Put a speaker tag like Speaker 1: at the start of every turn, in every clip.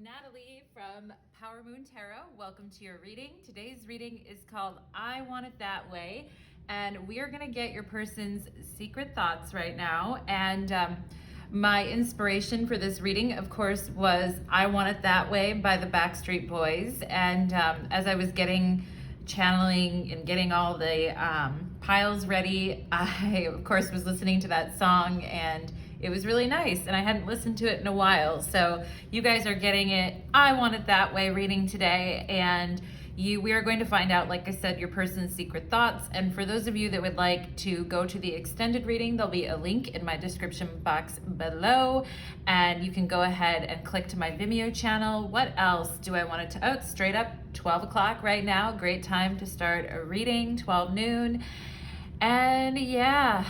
Speaker 1: Natalie from powermoontarot. Welcome to your reading. Today's reading is called I Want It That Way, and we are going to get your person's secret thoughts right now. And my inspiration for this reading, of course, was I Want It That Way by the Backstreet Boys. And as I was channeling and getting all the piles ready, I, of course, was listening to that song, and it was really nice, and I hadn't listened to it in a while. So you guys are getting it I Want It That Way reading today, and we are going to find out, like I said, your person's secret thoughts. And for those of you that would like to go to the extended reading, there'll be a link in my description box below, and you can go ahead and click to my Vimeo channel. What else do I want to, it's straight up 12 o'clock right now. Great time to start a reading, 12 noon. And yeah,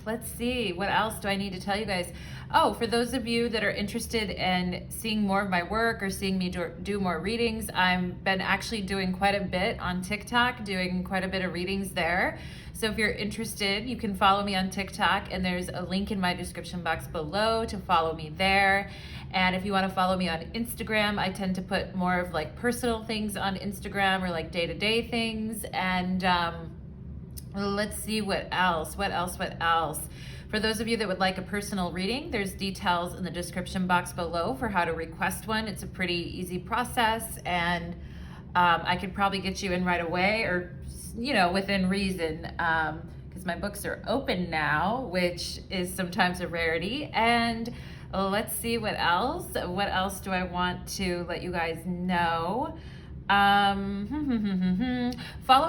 Speaker 1: let's see, what else do I need to tell you guys? Oh, for those of you that are interested in seeing more of my work or seeing me do more readings, I've been actually doing quite a bit on TikTok, doing quite a bit of readings there. So if you're interested, you can follow me on TikTok, and there's a link in my description box below to follow me there. And if you want to follow me on Instagram, I tend to put more of like personal things on Instagram, or like day-to-day things. And let's see what else. For those of you that would like a personal reading, there's details in the description box below for how to request one. It's a pretty easy process, and I could probably get you in right away, or within reason, because my books are open now, which is sometimes a rarity. And let's see what else. What else do I want to let you guys know? Follow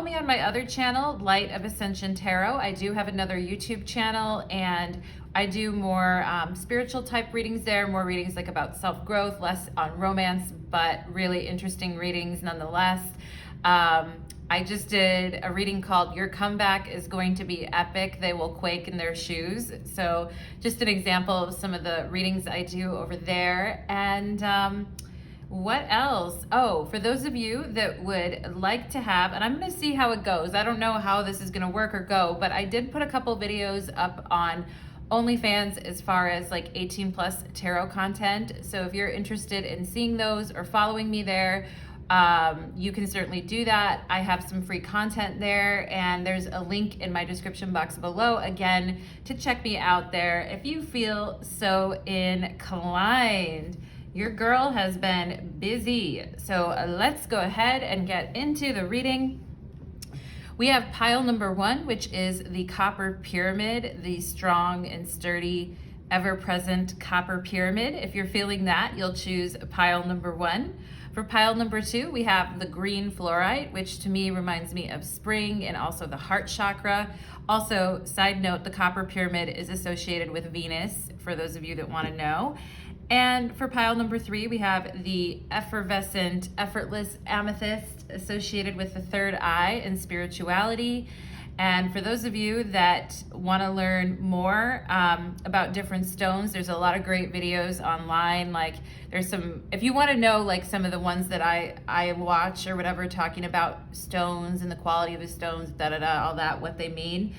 Speaker 1: me on my other channel, Light of Ascension Tarot. I do have another YouTube channel, and I do more spiritual type readings there, more readings like about self-growth, less on romance, but really interesting readings nonetheless. I just did a reading called Your Comeback is Going to Be Epic. They Will Quake in Their Shoes. So just an example of some of the readings I do over there. And what else? Oh, for those of you that would like to have, and I'm going to see how it goes. I don't know how this is going to work or go, but I did put a couple videos up on OnlyFans as far as like 18 plus tarot content. So if you're interested in seeing those or following me there, you can certainly do that. I have some free content there, and there's a link in my description box below, again, to check me out there if you feel so inclined. Your girl has been busy. So let's go ahead and get into the reading. We have pile number 1, which is the copper pyramid, the strong and sturdy, ever-present copper pyramid. If you're feeling that, you'll choose pile number 1. For pile number 2, we have the green fluorite, which to me reminds me of spring and also the heart chakra. Also, side note, the copper pyramid is associated with Venus, for those of you that want to know. And for pile number 3, we have the effervescent, effortless amethyst, associated with the third eye and spirituality. And for those of you that want to learn more about different stones, there's a lot of great videos online. Like there's some, if you want to know like some of the ones that I watch or whatever, talking about stones and the quality of the stones, all that, what they mean.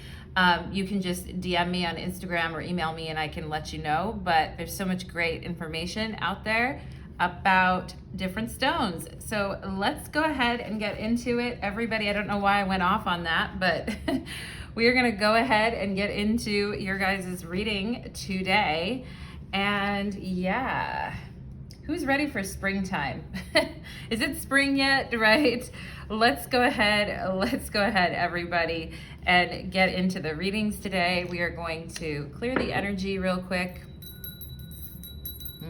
Speaker 1: You can just DM me on Instagram or email me, and I can let you know. But there's so much great information out there about different stones. So let's go ahead and get into it. Everybody, I don't know why I went off on that, but we are going to go ahead and get into your guys' reading today. And yeah, who's ready for springtime? Is it spring yet, right? Let's go ahead, everybody, and get into the readings today. We are going to clear the energy real quick,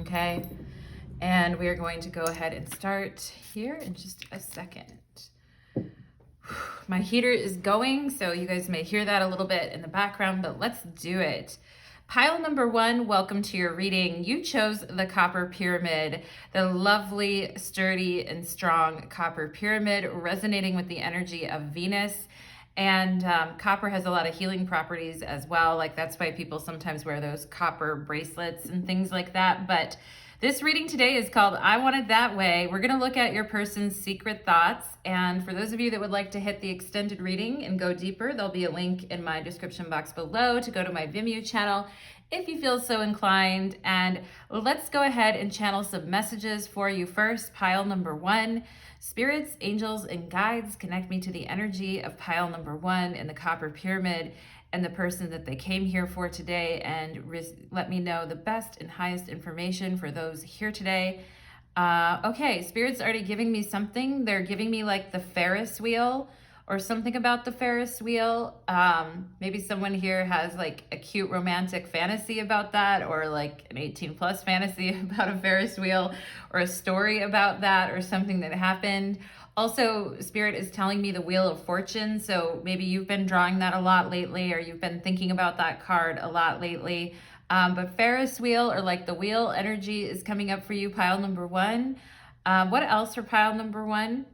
Speaker 1: okay? And we are going to go ahead and start here in just a second. My heater is going, so you guys may hear that a little bit in the background, but let's do it. Pile number 1, welcome to your reading. You chose the copper pyramid, the lovely, sturdy, and strong copper pyramid, resonating with the energy of Venus. And copper has a lot of healing properties as well. Like that's why people sometimes wear those copper bracelets and things like that. But This reading today is called I Want It That Way. We're going to look at your person's secret thoughts. And for those of you that would like to hit the extended reading and go deeper, there'll be a link in my description box below to go to my Vimeo channel if you feel so inclined. And let's go ahead and channel some messages for you first. Pile number 1. Spirits, angels, and guides connect me to the energy of pile number 1 in the copper pyramid and the person that they came here for today, and let me know the best and highest information for those here today. Okay, Spirit's already giving me something. They're giving me like the Ferris wheel or something about the Ferris wheel. Maybe someone here has like a cute romantic fantasy about that, or like an 18+ fantasy about a Ferris wheel, or a story about that, or something that happened. Also, Spirit is telling me the Wheel of Fortune, so maybe you've been drawing that a lot lately, or you've been thinking about that card a lot lately. But Ferris wheel, or like the wheel energy, is coming up for you, pile number 1. What else for pile number 1?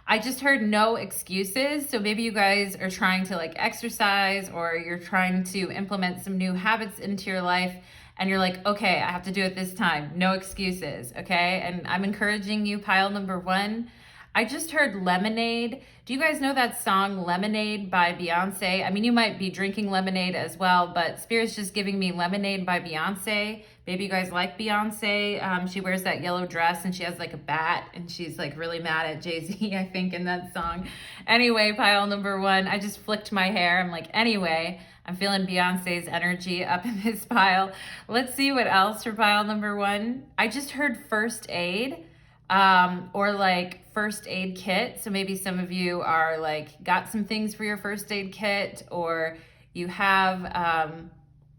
Speaker 1: I just heard no excuses. So maybe you guys are trying to like exercise, or you're trying to implement some new habits into your life, and you're like, okay, I have to do it this time. No excuses, okay? And I'm encouraging you, pile number 1. I just heard lemonade. Do you guys know that song Lemonade by Beyonce? I mean, you might be drinking lemonade as well, but Spirit's just giving me Lemonade by Beyonce. Maybe you guys like Beyonce. She wears that yellow dress and she has like a bat, and she's like really mad at Jay-Z, I think, in that song. Anyway, pile number 1, I just flicked my hair. I'm like, anyway, I'm feeling Beyonce's energy up in this pile. Let's see what else for pile number 1. I just heard first aid, or like first aid kit. So maybe some of you are like got some things for your first aid kit, or you have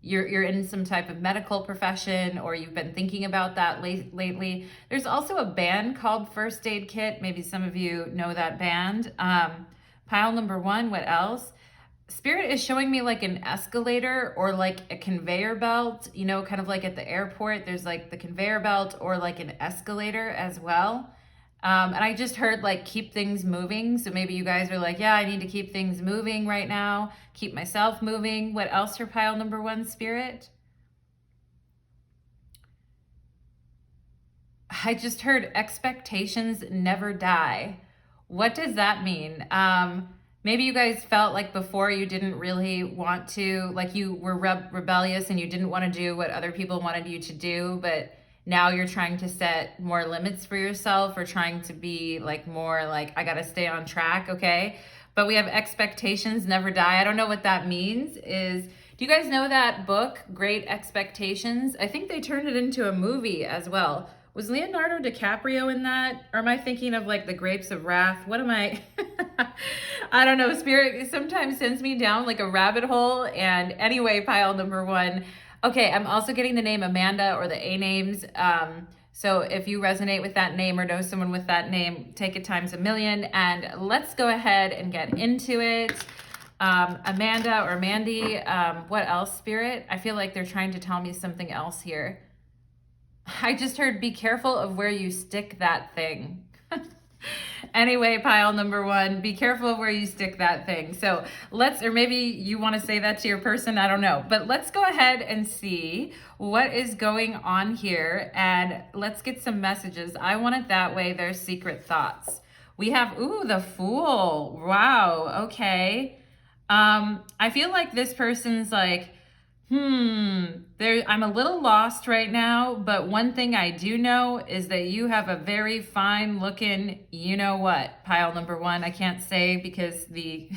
Speaker 1: you're in some type of medical profession, or you've been thinking about that lately. There's also a band called First Aid Kit. Maybe some of you know that band. Pile number 1, what else? Spirit is showing me like an escalator, or like a conveyor belt, you know, kind of like at the airport, there's like the conveyor belt, or like an escalator as well. And I just heard like keep things moving. So maybe you guys are like, yeah, I need to keep things moving right now, keep myself moving. What else for pile number 1, Spirit? I just heard expectations never die. What does that mean? Maybe you guys felt like before you didn't really want to, like you were rebellious and you didn't want to do what other people wanted you to do, but now you're trying to set more limits for yourself, or trying to be like more like, I got to stay on track, okay? But we have expectations never die. I don't know what that means. Do you guys know that book, Great Expectations? I think they turned it into a movie as well. Was Leonardo DiCaprio in that? Or am I thinking of like The Grapes of Wrath? What am I? I don't know. Spirit sometimes sends me down like a rabbit hole. And anyway, pile number 1. Okay, I'm also getting the name Amanda, or the A names. So if you resonate with that name or know someone with that name, take it times a million. And let's go ahead and get into it. Amanda or Mandy, what else, Spirit? I feel like they're trying to tell me something else here. I just heard be careful of where you stick that thing. Anyway, pile number 1, be careful of where you stick that thing. So or maybe you want to say that to your person, I don't know. But let's go ahead and see what is going on here, and let's get some messages. I Want It That Way, their secret thoughts. We have, the Fool. Wow, okay. I feel like this person's like, I'm a little lost right now, but one thing I do know is that you have a very fine looking, you know what, pile number 1. I can't say because the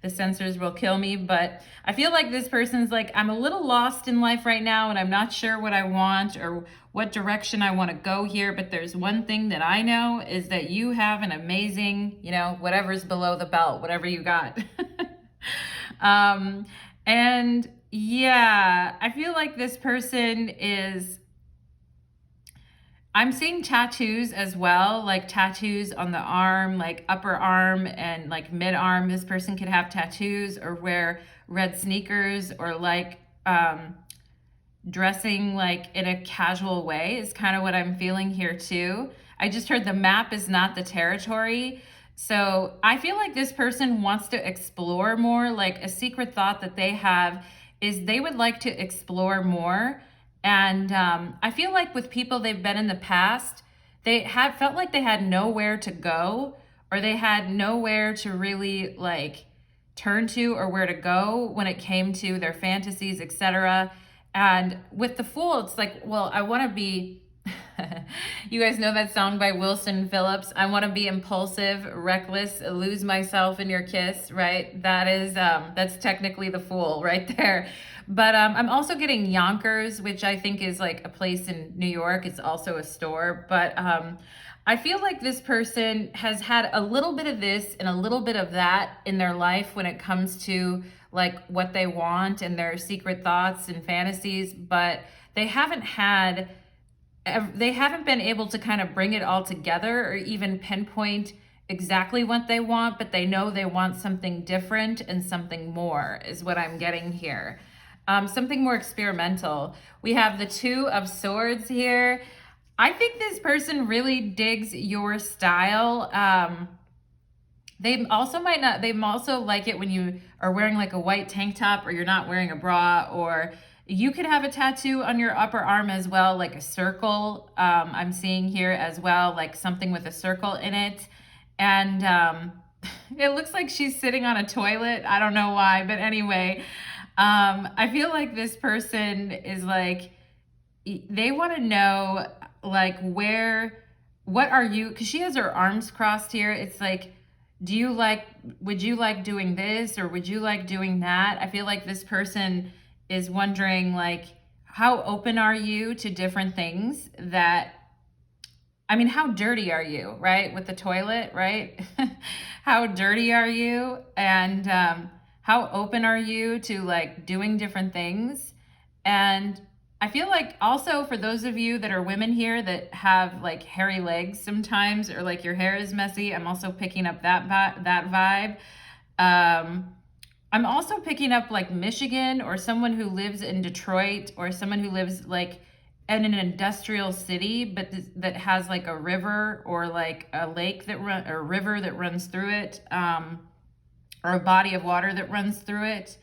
Speaker 1: the censors will kill me, but I feel like this person's like, I'm a little lost in life right now, and I'm not sure what I want or what direction I want to go here, but there's one thing that I know is that you have an amazing, you know, whatever's below the belt, whatever you got. And yeah, I feel like this person is, I'm seeing tattoos as well, like tattoos on the arm, like upper arm and like mid arm. This person could have tattoos or wear red sneakers, or like dressing like in a casual way is kind of what I'm feeling here too. I just heard the map is not the territory. So I feel like this person wants to explore more. Like a secret thought that they have is they would like to explore more And I feel like with people they've been in the past, they had felt like they had nowhere to go, or they had nowhere to really like turn to, or where to go when it came to their fantasies, etc. And with the Fool, it's like, well, I want to be you guys know that song by Wilson Phillips, I want to be impulsive, reckless, lose myself in your kiss, right? That is that's technically the Fool right there. But I'm also getting Yonkers, which I think is like a place in New York. It's also a store. But I feel like this person has had a little bit of this and a little bit of that in their life when it comes to like what they want and their secret thoughts and fantasies, but they haven't been able to kind of bring it all together or even pinpoint exactly what they want, but they know they want something different and something more is what I'm getting here. Something more experimental. We have the Two of Swords here. I think this person really digs your style. They also like it when you are wearing like a white tank top, or you're not wearing a bra, or you could have a tattoo on your upper arm as well, like a circle. I'm seeing here as well, like something with a circle in it. And it looks like she's sitting on a toilet. I don't know why, but anyway, I feel like this person is like, they want to know like what are you, because she has her arms crossed here. It's like, would you like doing this, or would you like doing that? I feel like this person is wondering like, how open are you to different things that, I mean, how dirty are you, right? With the toilet, right? How dirty are you? And how open are you to like doing different things? And I feel like also for those of you that are women here that have like hairy legs sometimes, or like your hair is messy, I'm also picking up that vibe. I'm also picking up like Michigan, or someone who lives in Detroit, or someone who lives like in an industrial city, but that has like a river, or like a lake or a river that runs through it, or a body of water that runs through it.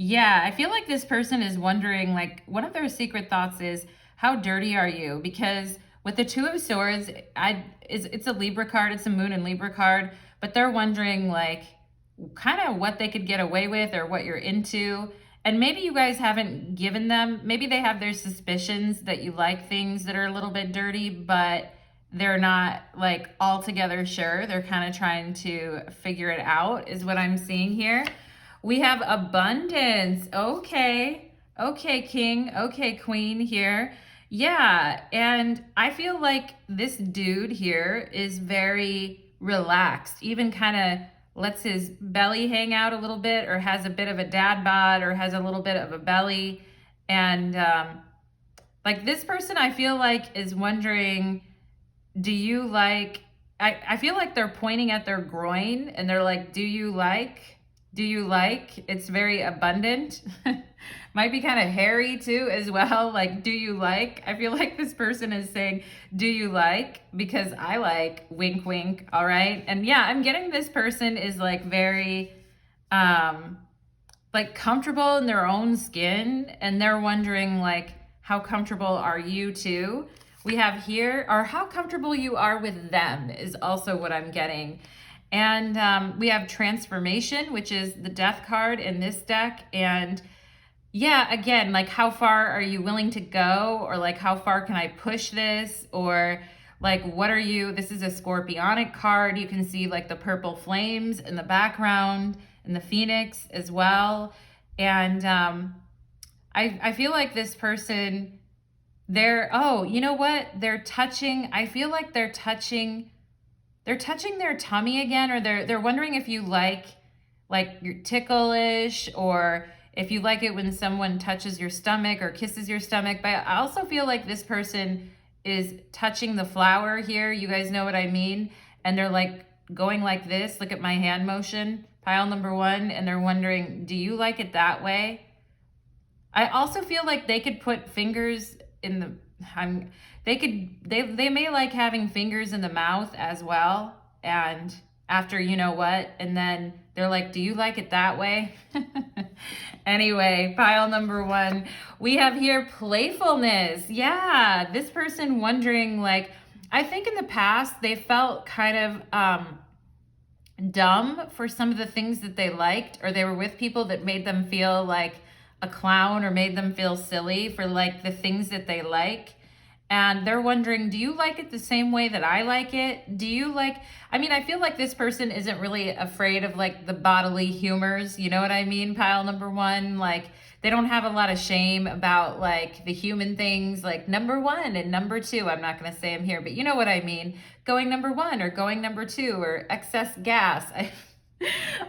Speaker 1: Yeah, I feel like this person is wondering, like, one of their secret thoughts is, how dirty are you? Because with the Two of Swords, it's a Libra card, it's a Moon and Libra card, but they're wondering, like, kind of what they could get away with, or what you're into. And maybe you guys haven't given them, maybe they have their suspicions that you like things that are a little bit dirty, but they're not, like, altogether sure. They're kind of trying to figure it out, is what I'm seeing here. We have abundance. Okay, king. Okay, queen here. Yeah, and I feel like this dude here is very relaxed, even kind of lets his belly hang out a little bit, or has a bit of a dad bod, or has a little bit of a belly. And like this person, I feel like is wondering, do you like, I feel like they're pointing at their groin and they're like, do you like? It's very abundant. Might be kind of hairy too as well. Like, do you like? I feel like this person is saying, do you like? Because I like, wink, wink. All right. And yeah, I'm getting this person is like very, like comfortable in their own skin. And they're wondering like, how comfortable are you too? We have here, or how comfortable you are with them is also what I'm getting. And we have transformation, which is the death card in this deck. And yeah, again, like how far are you willing to go? Or like how far can I push this? Or like what are you, this is a scorpionic card. You can see like the purple flames in the background and the phoenix as well. And I feel like this person, oh, you know what? They're touching, I feel like they're touching their tummy again, or they're wondering if you like you're ticklish, or if you like it when someone touches your stomach or kisses your stomach. But I also feel like this person is touching the flower here. You guys know what I mean? And they're like going like this. Look at my hand motion, pile number one. And they're wondering, do you like it that way? I also feel like they could put fingers in the, they may like having fingers in the mouth as well. And after, you know what, and then they're like, do you like it that way? Anyway, pile number one, we have here playfulness. Yeah, this person wondering, like, I think in the past they felt kind of dumb for some of the things that they liked, or they were with people that made them feel like a clown or made them feel silly for like the things that they like. And they're wondering, do you like it the same way that I like it? Do you like, I mean, I feel like this person isn't really afraid of like the bodily humors, you know what I mean? Pile number one, like they don't have a lot of shame about like the human things, like number one and number two. I'm not going to say them here, but you know what I mean? Going number one or going number two or excess gas.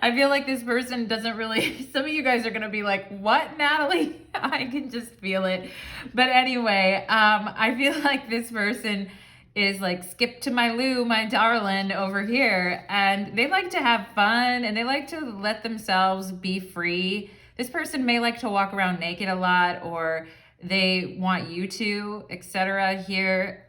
Speaker 1: I feel like this person doesn't really, some of you guys are going to be like, what, Natalie? I can just feel it. But anyway, I feel like this person is like, skip to my loo, my darling over here. And they like to have fun and they like to let themselves be free. This person may like to walk around naked a lot, or they want you to, etc. here.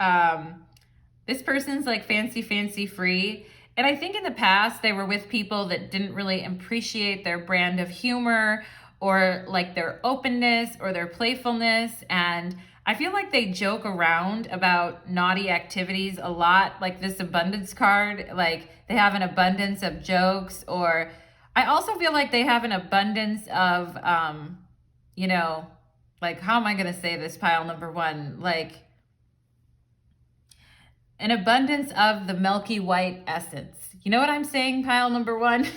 Speaker 1: This person's like fancy free. And I think in the past they were with people that didn't really appreciate their brand of humor or like their openness or their playfulness. And I feel like they joke around about naughty activities a lot, like this abundance card, like they have an abundance of jokes. Or I also feel like they have an abundance of, you know, like, how am I going to say this, pile number one? Like, an abundance of the milky white essence. You know what I'm saying, pile number one?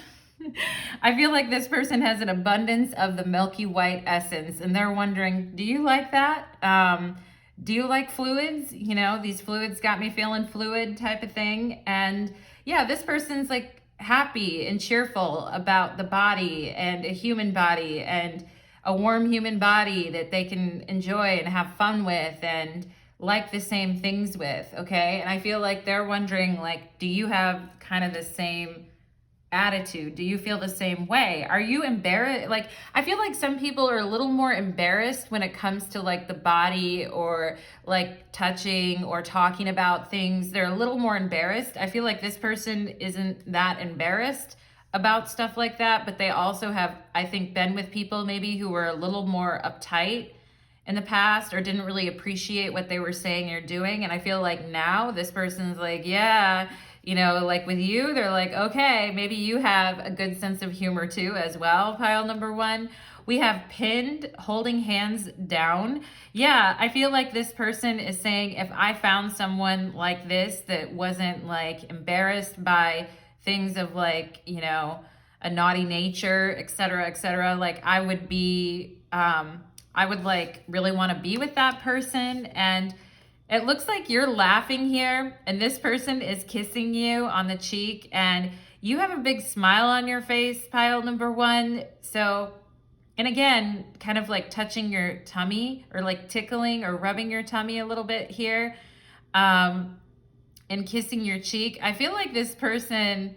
Speaker 1: I feel like this person has an abundance of the milky white essence, and they're wondering, do you like that? Do you like fluids? You know, these fluids got me feeling fluid type of thing. And yeah, this person's like happy and cheerful about the body and a human body and a warm human body that they can enjoy and have fun with and like the same things with, okay? And I feel like they're wondering, like, do you have kind of the same attitude? Do you feel the same way? Are you embarrassed? Like, I feel like some people are a little more embarrassed when it comes to like the body or like touching or talking about things. They're a little more embarrassed. I feel like this person isn't that embarrassed about stuff like that, but they also have, I think, been with people maybe who were a little more uptight in the past or didn't really appreciate what they were saying or doing. And I feel like now this person's like, yeah, you know, like with you, they're like, okay, maybe you have a good sense of humor too as well, pile number one. We have pinned, holding hands down. Yeah, I feel like this person is saying, if I found someone like this that wasn't like embarrassed by things of like, you know, a naughty nature, etc., like I would be, I would like really want to be with that person. And it looks like you're laughing here and this person is kissing you on the cheek and you have a big smile on your face, pile number one. So, and again, kind of like touching your tummy or like tickling or rubbing your tummy a little bit here, and kissing your cheek. I feel like this person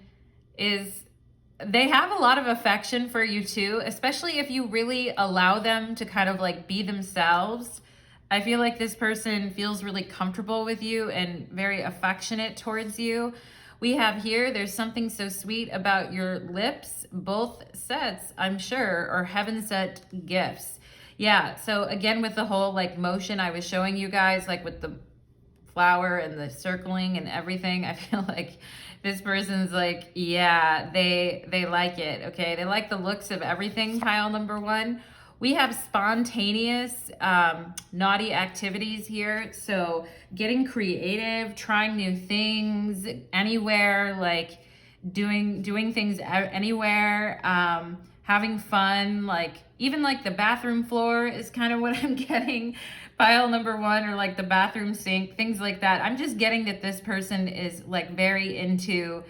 Speaker 1: they have a lot of affection for you too, especially if you really allow them to kind of like be themselves. I feel like this person feels really comfortable with you and very affectionate towards you. We have here, there's something so sweet about your lips, both sets, I'm sure, or heaven sent gifts. Yeah, so again, with the whole like motion I was showing you guys, like with the flower and the circling and everything, I feel like this person's like, yeah, they like it, okay? They like the looks of everything, pile number one. We have spontaneous, naughty activities here. So getting creative, trying new things anywhere, like doing things anywhere, having fun, like even like the bathroom floor is kind of what I'm getting, pile number one, or like the bathroom sink, things like that. I'm just getting that this person is like very into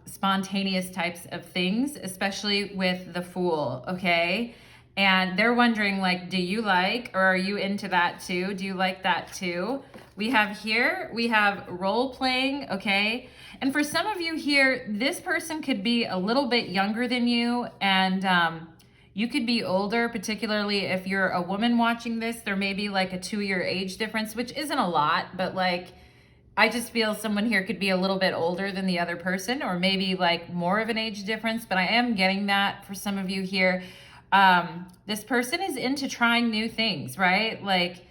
Speaker 1: spontaneous types of things, especially with the Fool, okay? And they're wondering, like, do you like, or are you into that too? Do you like that too? We have role playing, okay? And for some of you here, this person could be a little bit younger than you, and you could be older, particularly if you're a woman watching this. There may be like a 2-year age difference, which isn't a lot, but like, I just feel someone here could be a little bit older than the other person, or maybe like more of an age difference, but I am getting that for some of you here. This person is into trying new things, right? Like,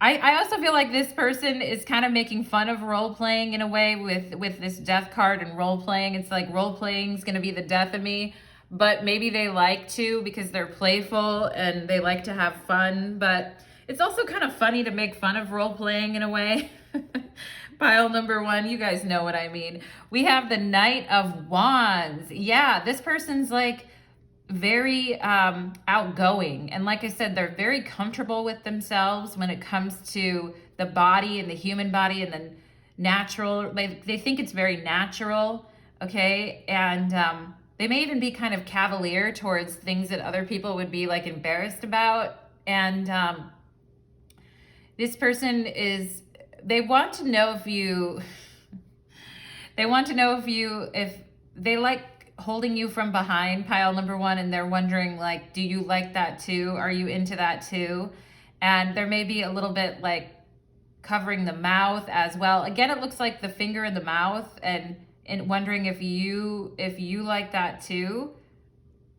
Speaker 1: I also feel like this person is kind of making fun of role playing in a way with this death card and role playing. It's like role playing is going to be the death of me, but maybe they like to because they're playful and they like to have fun. But it's also kind of funny to make fun of role playing in a way. Pile number one, you guys know what I mean. We have the Knight of Wands. Yeah, this person's like very outgoing, and like I said, they're very comfortable with themselves when it comes to the body and the human body and the natural. They think it's very natural, okay? And they may even be kind of cavalier towards things that other people would be like embarrassed about. And this person is, they want to know if you if they like holding you from behind, pile number one, and they're wondering like, do you like that too? Are you into that too? And there may be a little bit like covering the mouth as well. Again, it looks like the finger in the mouth, and wondering if you like that too,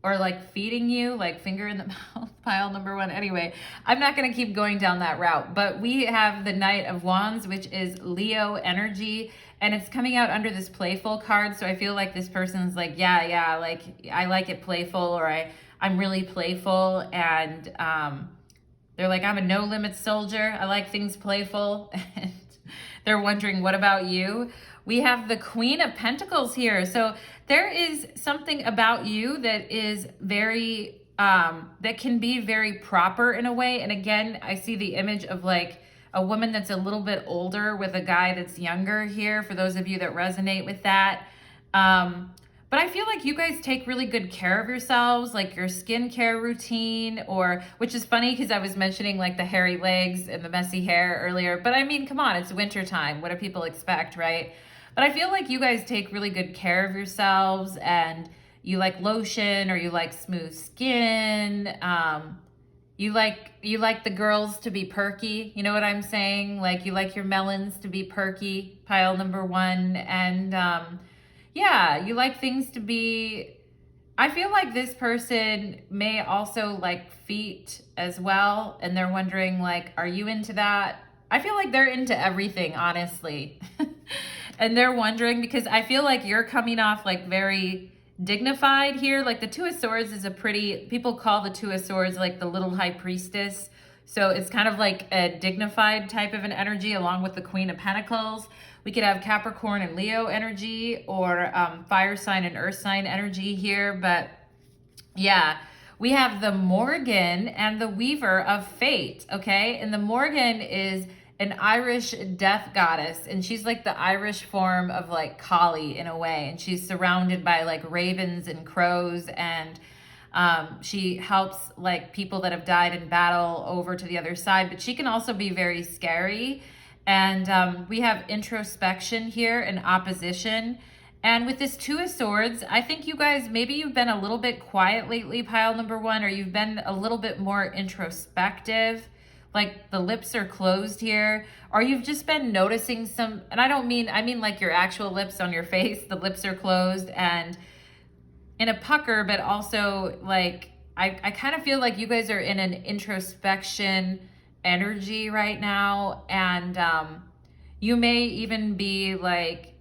Speaker 1: or like feeding you, like finger in the mouth, pile number one. Anyway, I'm not going to keep going down that route, but we have the Knight of Wands, which is Leo energy, and it's coming out under this playful card. So I feel like this person's like, yeah, like I like it playful, or I'm really playful, and they're like, I'm a no limit soldier. I like things playful. And they're wondering, what about you? We have the Queen of Pentacles here. So there is something about you that is very, that can be very proper in a way. And again, I see the image of like a woman that's a little bit older with a guy that's younger here, for those of you that resonate with that. But I feel like you guys take really good care of yourselves, like your skincare routine, or, which is funny because I was mentioning like the hairy legs and the messy hair earlier. But I mean, come on, it's winter time. What do people expect, right? But I feel like you guys take really good care of yourselves, and you like lotion, or you like smooth skin. You like the girls to be perky. You know what I'm saying? Like you like your melons to be perky, pile number one. And yeah, you like things to be, I feel like this person may also like feet as well. And they're wondering like, are you into that? I feel like they're into everything, honestly. And they're wondering, because I feel like you're coming off like very dignified here. Like the Two of Swords is a pretty, people call the Two of Swords like the little high priestess. So it's kind of like a dignified type of an energy, along with the Queen of Pentacles. We could have Capricorn and Leo energy, or fire sign and earth sign energy here. But yeah, we have the Morgan and the Weaver of Fate, okay? And the Morgan is an Irish death goddess, and she's like the Irish form of like Kali in a way, and she's surrounded by like ravens and crows, and she helps like people that have died in battle over to the other side, but she can also be very scary. And we have introspection here and opposition. And with this Two of Swords, I think you guys, maybe you've been a little bit quiet lately, pile number one, or you've been a little bit more introspective. Like the lips are closed here, or you've just been noticing some, and I mean like your actual lips on your face, the lips are closed and in a pucker, but also like, I kind of feel like you guys are in an introspection energy right now. And you may even be like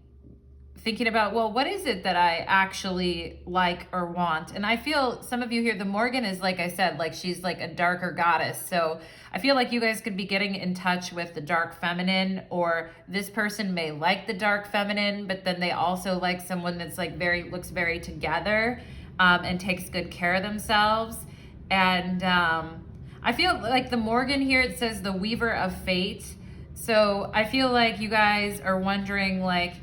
Speaker 1: thinking about, well, what is it that I actually like or want? And I feel some of you here, the Morgan is, like I said, like she's like a darker goddess. So I feel like you guys could be getting in touch with the dark feminine, or this person may like the dark feminine, but then they also like someone that's like looks very together and takes good care of themselves. And I feel like the Morgan here, it says the Weaver of Fate. So I feel like you guys are wondering, like,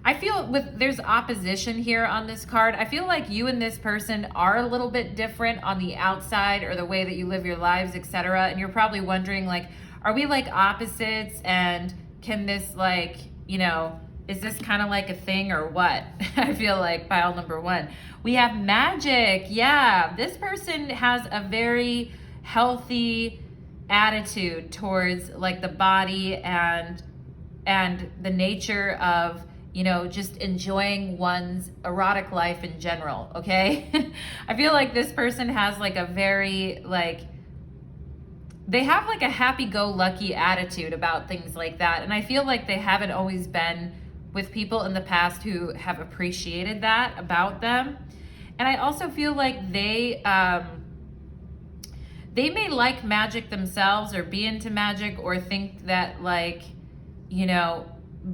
Speaker 1: I feel there's opposition here on this card. I feel like you and this person are a little bit different on the outside, or the way that you live your lives, etc. And you're probably wondering, like, are we like opposites? And can this, like, you know, is this kind of like a thing or what? I feel like pile number one. We have magic. Yeah, this person has a very healthy attitude towards like the body and the nature of just enjoying one's erotic life in general, okay? I feel like this person has like a very, like, they have like a happy-go-lucky attitude about things like that. And I feel like they haven't always been with people in the past who have appreciated that about them. And I also feel like they may like magic themselves or be into magic or think that like,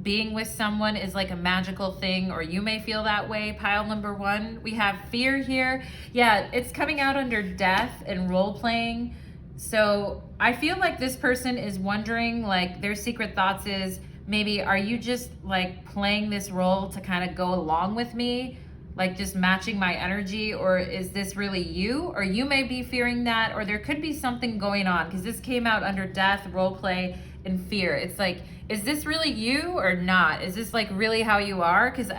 Speaker 1: being with someone is like a magical thing, or you may feel that way, pile number one. We have fear here. Yeah, it's coming out under death and role playing. So I feel like this person is wondering, like, their secret thoughts is maybe, are you just like playing this role to kind of go along with me? Like just matching my energy, or is this really you? Or you may be fearing that, or there could be something going on, because this came out under death, role play, and fear. It's like, is this really you or not? Is this like really how you are? Because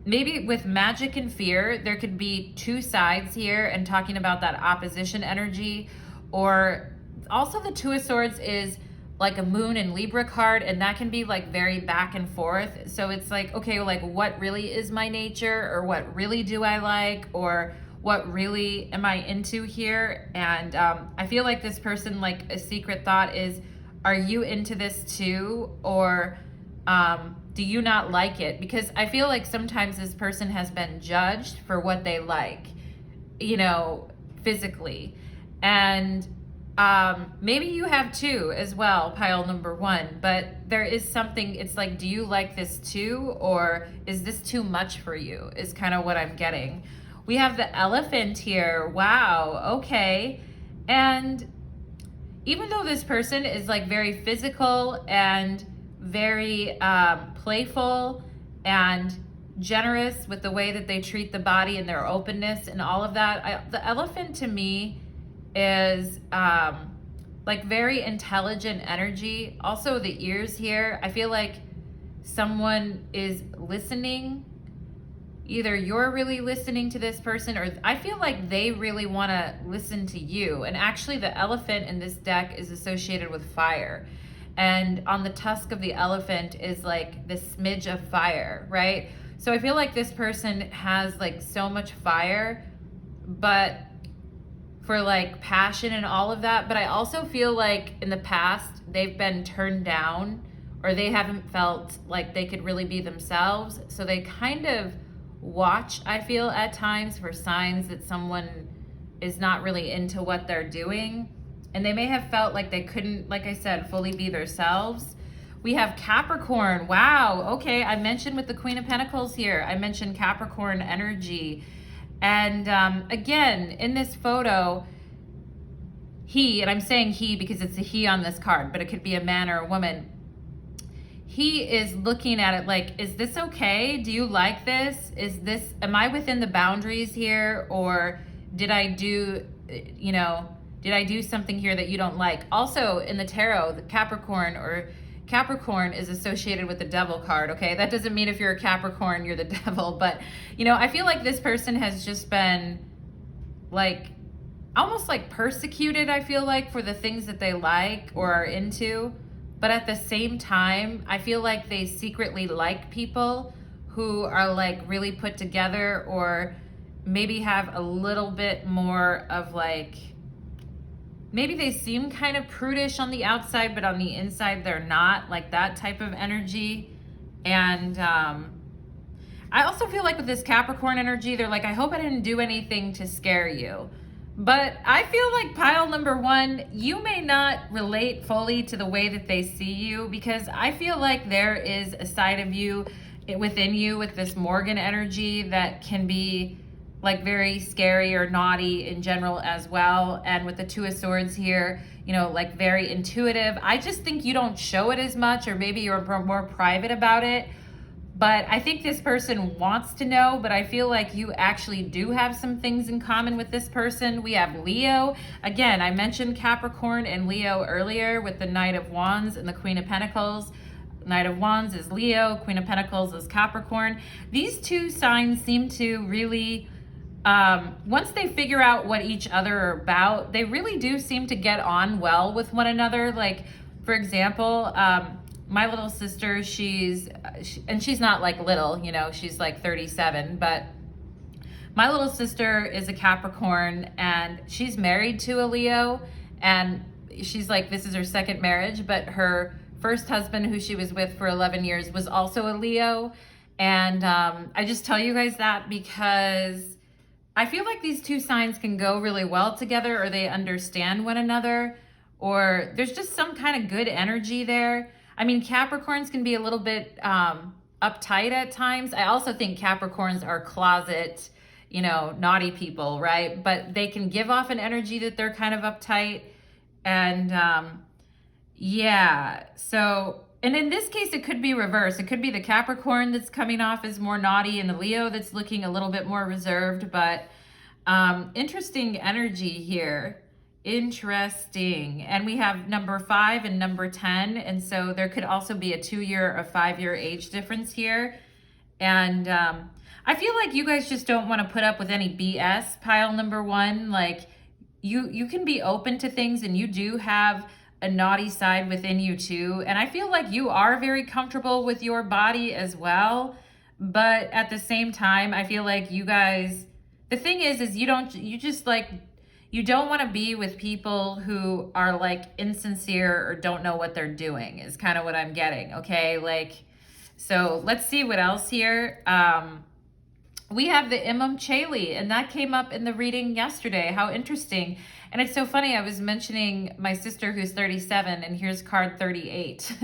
Speaker 1: maybe with magic and fear, there could be two sides here and talking about that opposition energy. Or also the Two of Swords is like a Moon and Libra card, and that can be like very back and forth. So it's like, okay, like what really is my nature, or what really do I like, or what really am I into here? And I feel like this person, like a secret thought is, are you into this too? Or do you not like it? Because I feel like sometimes this person has been judged for what they like, physically. And maybe you have too as well, pile number one, but there is something, it's like, do you like this too? Or is this too much for you, is kind of what I'm getting. We have the Elephant here. Wow, okay. And even though this person is like very physical and very playful and generous with the way that they treat the body and their openness and all of that, the Elephant to me is like very intelligent energy. Also the ears here, I feel like someone is listening. Either you're really listening to this person, or I feel like they really want to listen to you. And actually the Elephant in this deck is associated with fire. And on the tusk of the elephant is like this smidge of fire, right? So I feel like this person has like so much fire, but for like passion and all of that. But I also feel like in the past they've been turned down, or they haven't felt like they could really be themselves. So they kind of watch, I feel at times, for signs that someone is not really into what they're doing. And they may have felt like they couldn't, like I said, fully be themselves. We have Capricorn. Wow, okay, I mentioned with the Queen of Pentacles here, I mentioned Capricorn energy. And again, in this photo, he, and I'm saying he because it's a he on this card, but it could be a man or a woman. He is looking at it like, is this okay? Do you like this? Am I within the boundaries here? Or did I do something here that you don't like? Also in the tarot, the Capricorn is associated with the Devil card, okay? That doesn't mean if you're a Capricorn, you're the devil, but I feel like this person has just been like, almost like persecuted, I feel like, for the things that they like or are into. But at the same time, I feel like they secretly like people who are like really put together, or maybe have a little bit more of like, maybe they seem kind of prudish on the outside, but on the inside they're not, like that type of energy. And I also feel like with this Capricorn energy, they're like, I hope I didn't do anything to scare you. But I feel like pile number one, you may not relate fully to the way that they see you, because I feel like there is a side of you within you with this Morgan energy that can be like very scary or naughty in general as well. And with the Two of Swords here, like very intuitive. I just think you don't show it as much, or maybe you're more private about it. But I think this person wants to know, but I feel like you actually do have some things in common with this person. We have Leo. Again, I mentioned Capricorn and Leo earlier with the Knight of Wands and the Queen of Pentacles. Knight of Wands is Leo, Queen of Pentacles is Capricorn. These two signs seem to really, once they figure out what each other are about, they really do seem to get on well with one another. Like, for example, my little sister, and she's not like little, you know, she's like 37, but my little sister is a Capricorn and she's married to a Leo, and she's like, this is her second marriage, but her first husband, who she was with for 11 years, was also a Leo. And I just tell you guys that because I feel like these two signs can go really well together, or they understand one another, or there's just some kind of good energy there. I mean, Capricorns can be a little bit uptight at times. I also think Capricorns are closet, you know, naughty people, right? But they can give off an energy that they're kind of uptight. And yeah, so, and in this case, it could be reversed. It could be the Capricorn that's coming off as more naughty and the Leo that's looking a little bit more reserved, but interesting energy here. Interesting. And we have number 5 and number 10. And so there could also be a 2-year or 5-year age difference here. And I feel like you guys just don't want to put up with any BS, pile number 1. Like you can be open to things, and you do have a naughty side within you too. And I feel like you are very comfortable with your body as well. But at the same time, I feel like you guys, the thing is you don't want to be with people who are like insincere or don't know what they're doing, is kind of what I'm getting. Okay. Like, so let's see what else here. We have the Imam Chali, and that came up in the reading yesterday. How interesting. And it's so funny. I was mentioning my sister who's 37, and here's card 38.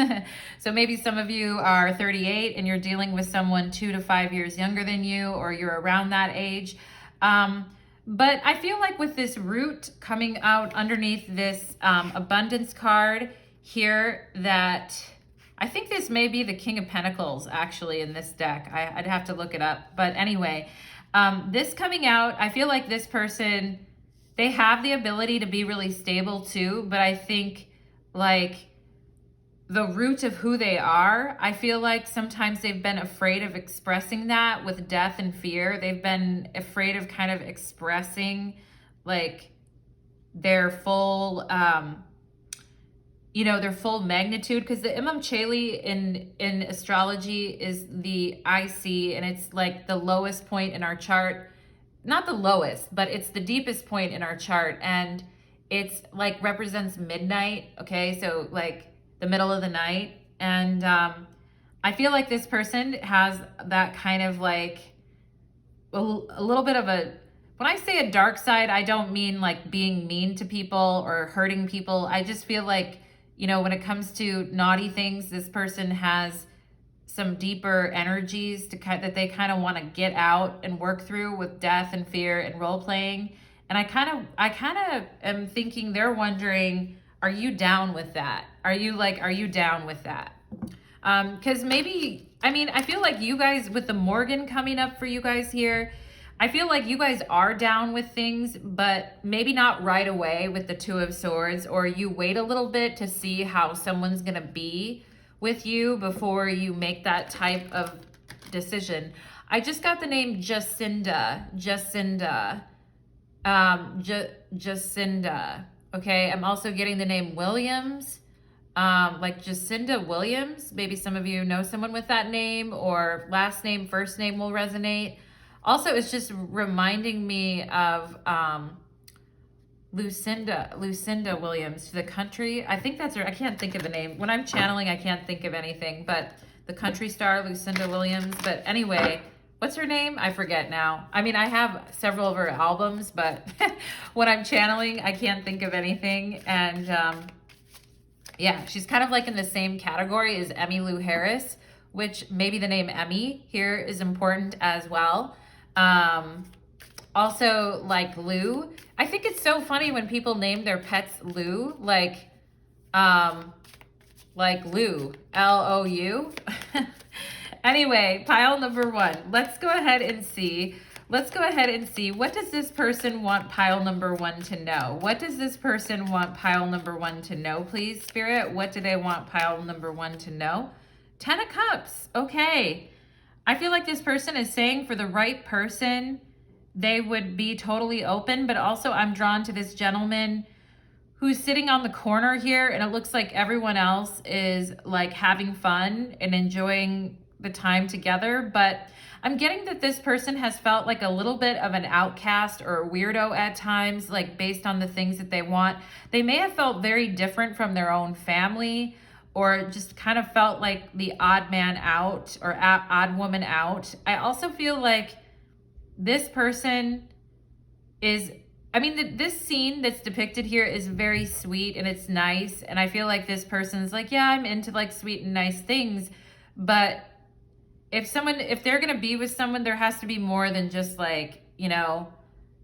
Speaker 1: So maybe some of you are 38 and you're dealing with someone 2 to 5 years younger than you, or you're around that age. But I feel like with this root coming out underneath this abundance card here, that I think this may be the King of Pentacles actually in this deck. I'd have to look it up. But anyway, this coming out, I feel like this person, they have the ability to be really stable too. But I think like the root of who they are, I feel like sometimes they've been afraid of expressing that with death and fear. They've been afraid of kind of expressing like their full, their full magnitude. Because the Imam Chali in astrology is the IC, and it's like the lowest point in our chart. Not the lowest, but it's the deepest point in our chart. And it's like represents midnight. Okay, so like the middle of the night. And I feel like this person has that kind of like a little bit of a, when I say a dark side, I don't mean like being mean to people or hurting people. I just feel like, when it comes to naughty things, this person has some deeper energies that they kind of want to get out and work through with death and fear and role playing. And I kind of am thinking they're wondering, are you down with that? Are you down with that? Because maybe, I feel like you guys, with the Morgan coming up for you guys here, I feel like you guys are down with things, but maybe not right away with the Two of Swords, or you wait a little bit to see how someone's going to be with you before you make that type of decision. I just got the name Jacinda. Okay, I'm also getting the name Williams, like Jacinda Williams. Maybe some of you know someone with that name, or last name, first name will resonate. Also, it's just reminding me of Lucinda Williams, The Country. I think that's her. I can't think of the name. When I'm channeling, I can't think of anything, but the country star, Lucinda Williams. But anyway, what's her name? I forget now. I have several of her albums, but when I'm channeling, I can't think of anything. And yeah, she's kind of like in the same category as Emmylou Harris, which maybe the name Emmy here is important as well. Also like Lou. I think it's so funny when people name their pets Lou, like Lou, L-O-U. Anyway, pile number 1. Let's go ahead and see. What does this person want pile number 1 to know? What does this person want pile number 1 to know, please, Spirit? What do they want pile number 1 to know? 10 of Cups. Okay. I feel like this person is saying for the right person, they would be totally open, but also I'm drawn to this gentleman who's sitting on the corner here, and it looks like everyone else is like having fun and enjoying the time together. But I'm getting that this person has felt like a little bit of an outcast or a weirdo at times, like based on the things that they want. They may have felt very different from their own family, or just kind of felt like the odd man out or odd woman out. I also feel like this person is, I mean, this scene that's depicted here is very sweet and it's nice. And I feel like this person's like, yeah, I'm into like sweet and nice things. But if they're going to be with someone, there has to be more than just like, you know,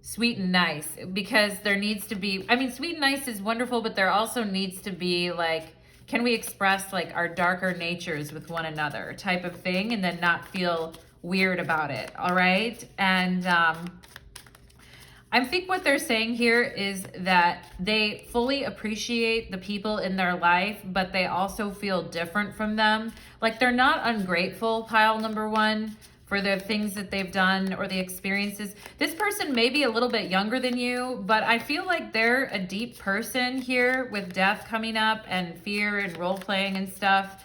Speaker 1: sweet and nice, because there needs to be, I mean, sweet and nice is wonderful, but there also needs to be like, can we express like our darker natures with one another type of thing, and then not feel weird about it. All right. And, I think what they're saying here is that they fully appreciate the people in their life, but they also feel different from them. Like they're not ungrateful, pile number one, for the things that they've done or the experiences. This person may be a little bit younger than you, but I feel like they're a deep person here with death coming up and fear and role playing and stuff.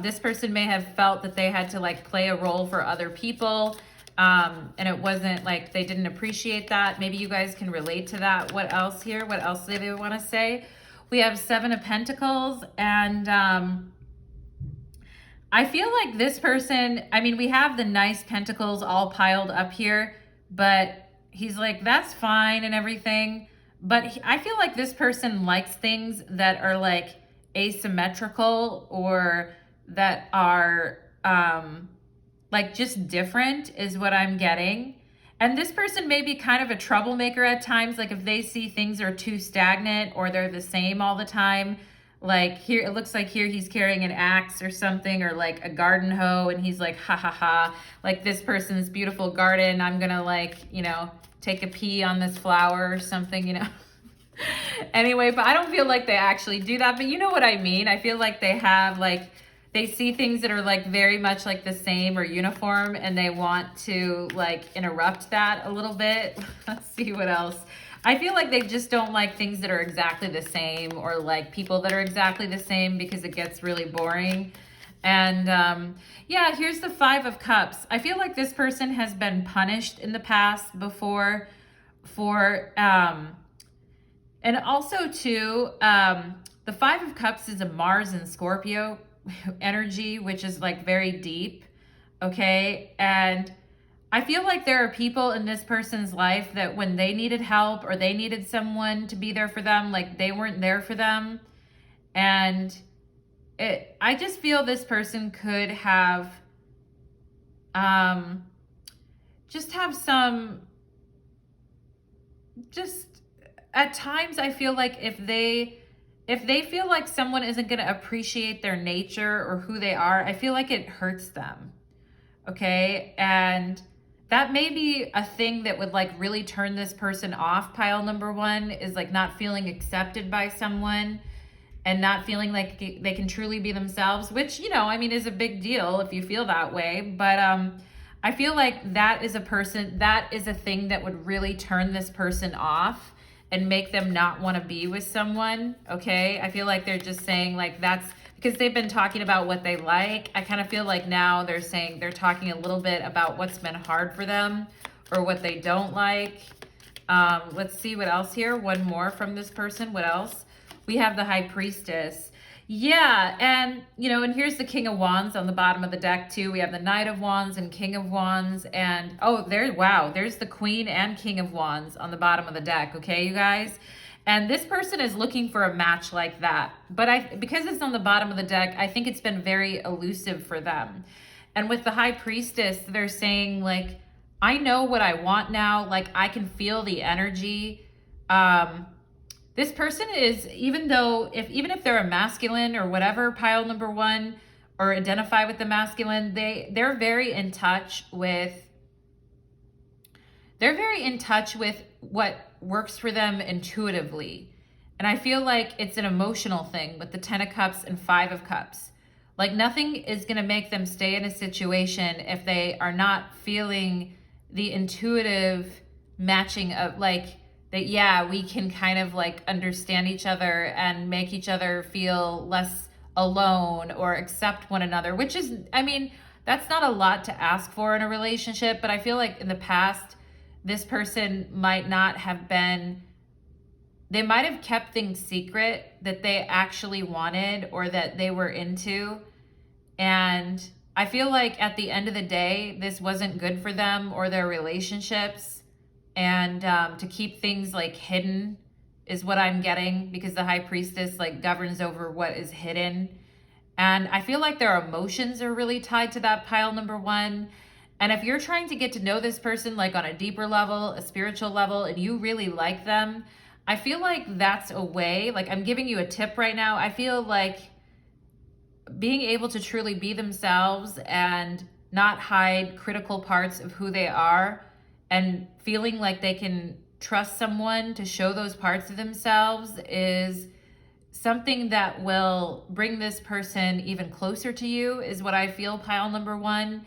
Speaker 1: This person may have felt that they had to like play a role for other people. And it wasn't like they didn't appreciate that. Maybe you guys can relate to that. What else here? What else do they want to say? We have 7 of Pentacles, and I feel like this person, I mean, we have the nice pentacles all piled up here, but he's like, that's fine and everything. But I feel like this person likes things that are like asymmetrical, or that are, like just different is what I'm getting. And this person may be kind of a troublemaker at times. Like if they see things are too stagnant or they're the same all the time, like here, it looks like here he's carrying an axe or something, or like a garden hoe. And he's like, ha ha ha, like this person's beautiful garden, I'm gonna like, you know, take a pee on this flower or something, you know. Anyway, but I don't feel like they actually do that, but you know what I mean? I feel like they have like, they see things that are like very much like the same or uniform, and they want to like interrupt that a little bit. Let's see what else. I feel like they just don't like things that are exactly the same, or like people that are exactly the same, because it gets really boring. And yeah, here's the 5 of Cups. I feel like this person has been punished in the past before for, and also too, the 5 of Cups is a Mars and Scorpio energy, which is like very deep. Okay. And I feel like there are people in this person's life that when they needed help or they needed someone to be there for them, like they weren't there for them. And I just feel this person could have, just have some, just at times I feel like if they feel like someone isn't going to appreciate their nature or who they are, I feel like it hurts them. Okay. And that may be a thing that would like really turn this person off. Pile number one is like not feeling accepted by someone and not feeling like they can truly be themselves, which, you know, I mean, is a big deal if you feel that way. But I feel like that is a thing that would really turn this person off and make them not want to be with someone. Okay. I feel like they're just saying like, that's because they've been talking about what they like. I kind of feel like now they're saying, they're talking a little bit about what's been hard for them or what they don't like. Let's see what else here. One more from this person. What else? We have the High Priestess. Yeah. And, you know, and here's the King of Wands on the bottom of the deck too. We have the Knight of Wands and King of Wands. And, oh, there's the Queen and King of Wands on the bottom of the deck. Okay, you guys? And this person is looking for a match like that. But because it's on the bottom of the deck, I think it's been very elusive for them. And with the High Priestess, they're saying like, I know what I want now. Like I can feel the energy. This person is, even if they're a masculine or whatever, pile number one, or identify with the masculine, they're very in touch with what works for them intuitively. And I feel like it's an emotional thing with the 10 of Cups and 5 of Cups. Like nothing is going to make them stay in a situation if they are not feeling the intuitive matching of like, that, yeah, we can kind of like understand each other and make each other feel less alone or accept one another, which is, I mean, that's not a lot to ask for in a relationship, but I feel like in the past, this person might not have been, they might have kept things secret that they actually wanted or that they were into. And I feel like at the end of the day, this wasn't good for them or their relationships. And to keep things like hidden is what I'm getting, because the high priestess like governs over what is hidden. And I feel like their emotions are really tied to that pile number one. And if you're trying to get to know this person like on a deeper level, a spiritual level, and you really like them, I feel like that's a way, like I'm giving you a tip right now. I feel like being able to truly be themselves and not hide critical parts of who they are, and feeling like they can trust someone to show those parts of themselves is something that will bring this person even closer to you, is what I feel, pile number one.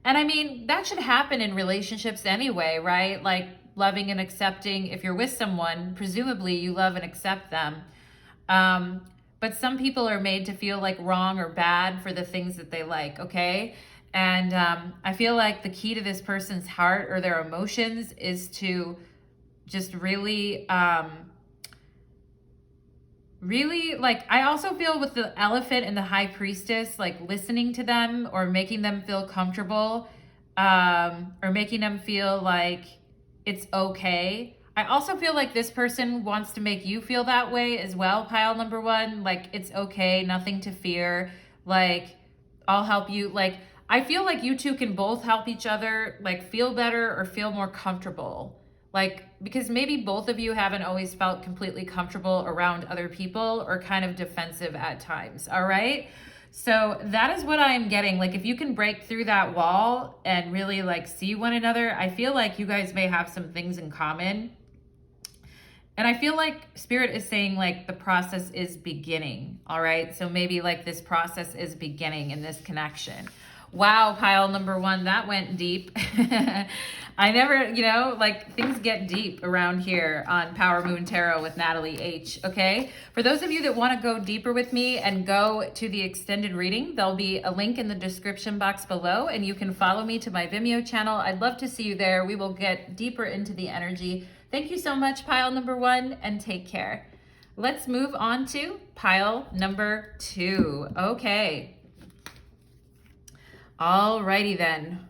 Speaker 1: And I mean, that should happen in relationships anyway, right? Like loving and accepting. If you're with someone, presumably you love and accept them. But some people are made to feel like wrong or bad for the things that they like, okay? And I feel like the key to this person's heart or their emotions is to just really, really, like, I also feel with the elephant and the high priestess, like listening to them or making them feel comfortable, or making them feel like it's okay. I also feel like this person wants to make you feel that way as well, pile number one. Like, it's okay, nothing to fear. Like, I'll help you. Like, I feel like you two can both help each other, like, feel better or feel more comfortable. Like, because maybe both of you haven't always felt completely comfortable around other people or kind of defensive at times, all right? So that is what I'm getting. Like, if you can break through that wall and really, like, see one another, I feel like you guys may have some things in common. And I feel like Spirit is saying, like, the process is beginning, all right? So maybe, like, this process is beginning in this connection. Wow, pile number one, that went deep. I never, you know, like, things get deep around here on Power Moon Tarot with Natalie H, okay? For those of you that want to go deeper with me and go to the extended reading, there'll be a link in the description box below, and you can follow me to my Vimeo channel. I'd love to see you there. We will get deeper into the energy. Thank you so much, pile number one, and take care. Let's move on to pile number two. Okay. Alrighty then.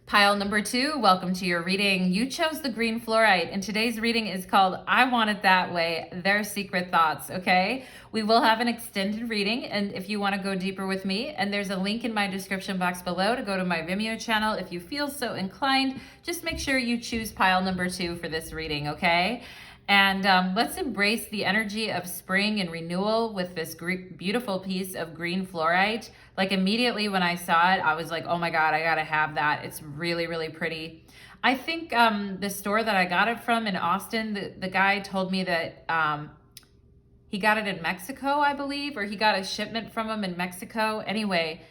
Speaker 1: Pile number two, welcome to your reading. You chose the green fluorite, and today's reading is called I Want It That Way, Their Secret Thoughts, okay? We will have an extended reading, and if you want to go deeper with me, and there's a link in my description box below to go to my Vimeo channel if you feel so inclined. Just make sure you choose pile number two for this reading, okay? And let's embrace the energy of spring and renewal with this beautiful piece of green fluorite. Like, immediately when I saw it, I was like, oh my God, I gotta have that. It's really, really pretty. I think the store that I got it from in Austin, the guy told me that he got it in Mexico, I believe, or he got a shipment from him in Mexico. Anyway,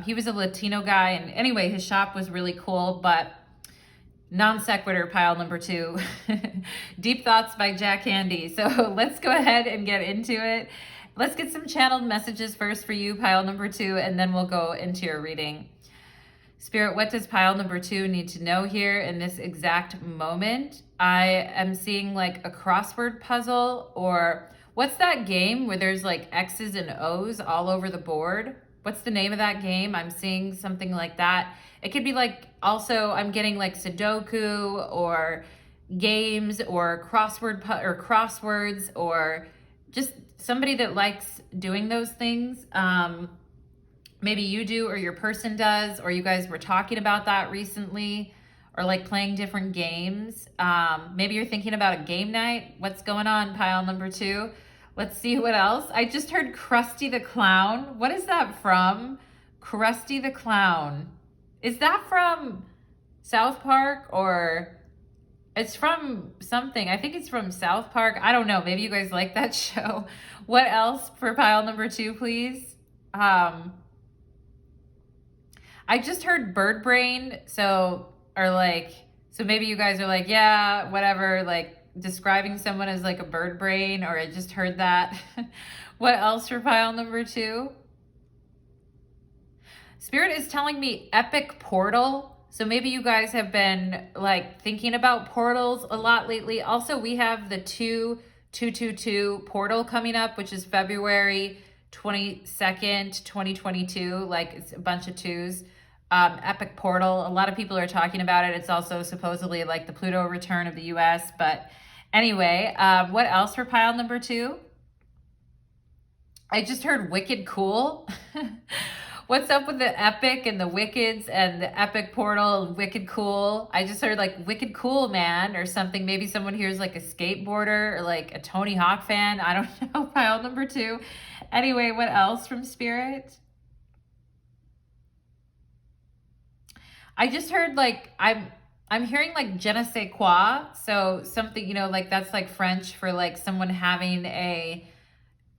Speaker 1: he was a Latino guy, and anyway, his shop was really cool, but non sequitur, pile number two. Deep Thoughts by Jack Handy. So let's go ahead and get into it. Let's get some channeled messages first for you, pile number two, and then we'll go into your reading. Spirit, what does pile number two need to know here in this exact moment? I am seeing like a crossword puzzle, or what's that game where there's like X's and O's all over the board? What's the name of that game? I'm seeing something like that. It could be like, also I'm getting like Sudoku or games or crosswords, or just somebody that likes doing those things. Maybe you do, or your person does, or you guys were talking about that recently, or like playing different games. Maybe you're thinking about a game night. What's going on, pile number two? Let's see what else. I just heard Krusty the Clown. What is that from? Krusty the Clown. Is that from South Park, or it's from something? I think it's from South Park. I don't know. Maybe you guys like that show. What else for pile number two, please? I just heard bird brain. So, or like, so maybe you guys are like, yeah, whatever, like describing someone as like a bird brain, or I just heard that. What else for pile number 2? Spirit is telling me epic portal. So maybe you guys have been like thinking about portals a lot lately. Also, we have the 2222 portal coming up, which is February 22nd, 2022. Like it's a bunch of twos. Epic portal. A lot of people are talking about it. It's also supposedly like the Pluto return of the US. But anyway, what else for pile number 2? I just heard wicked cool. What's up with the epic and the wickeds and the epic portal and wicked cool? I just heard like wicked cool man or something. Maybe someone here is like a skateboarder or like a Tony Hawk fan. I don't know. Pile number 2. Anyway, what else from Spirit? I just heard like I'm hearing like je ne sais quoi. So something, you know, like that's like French for like someone having a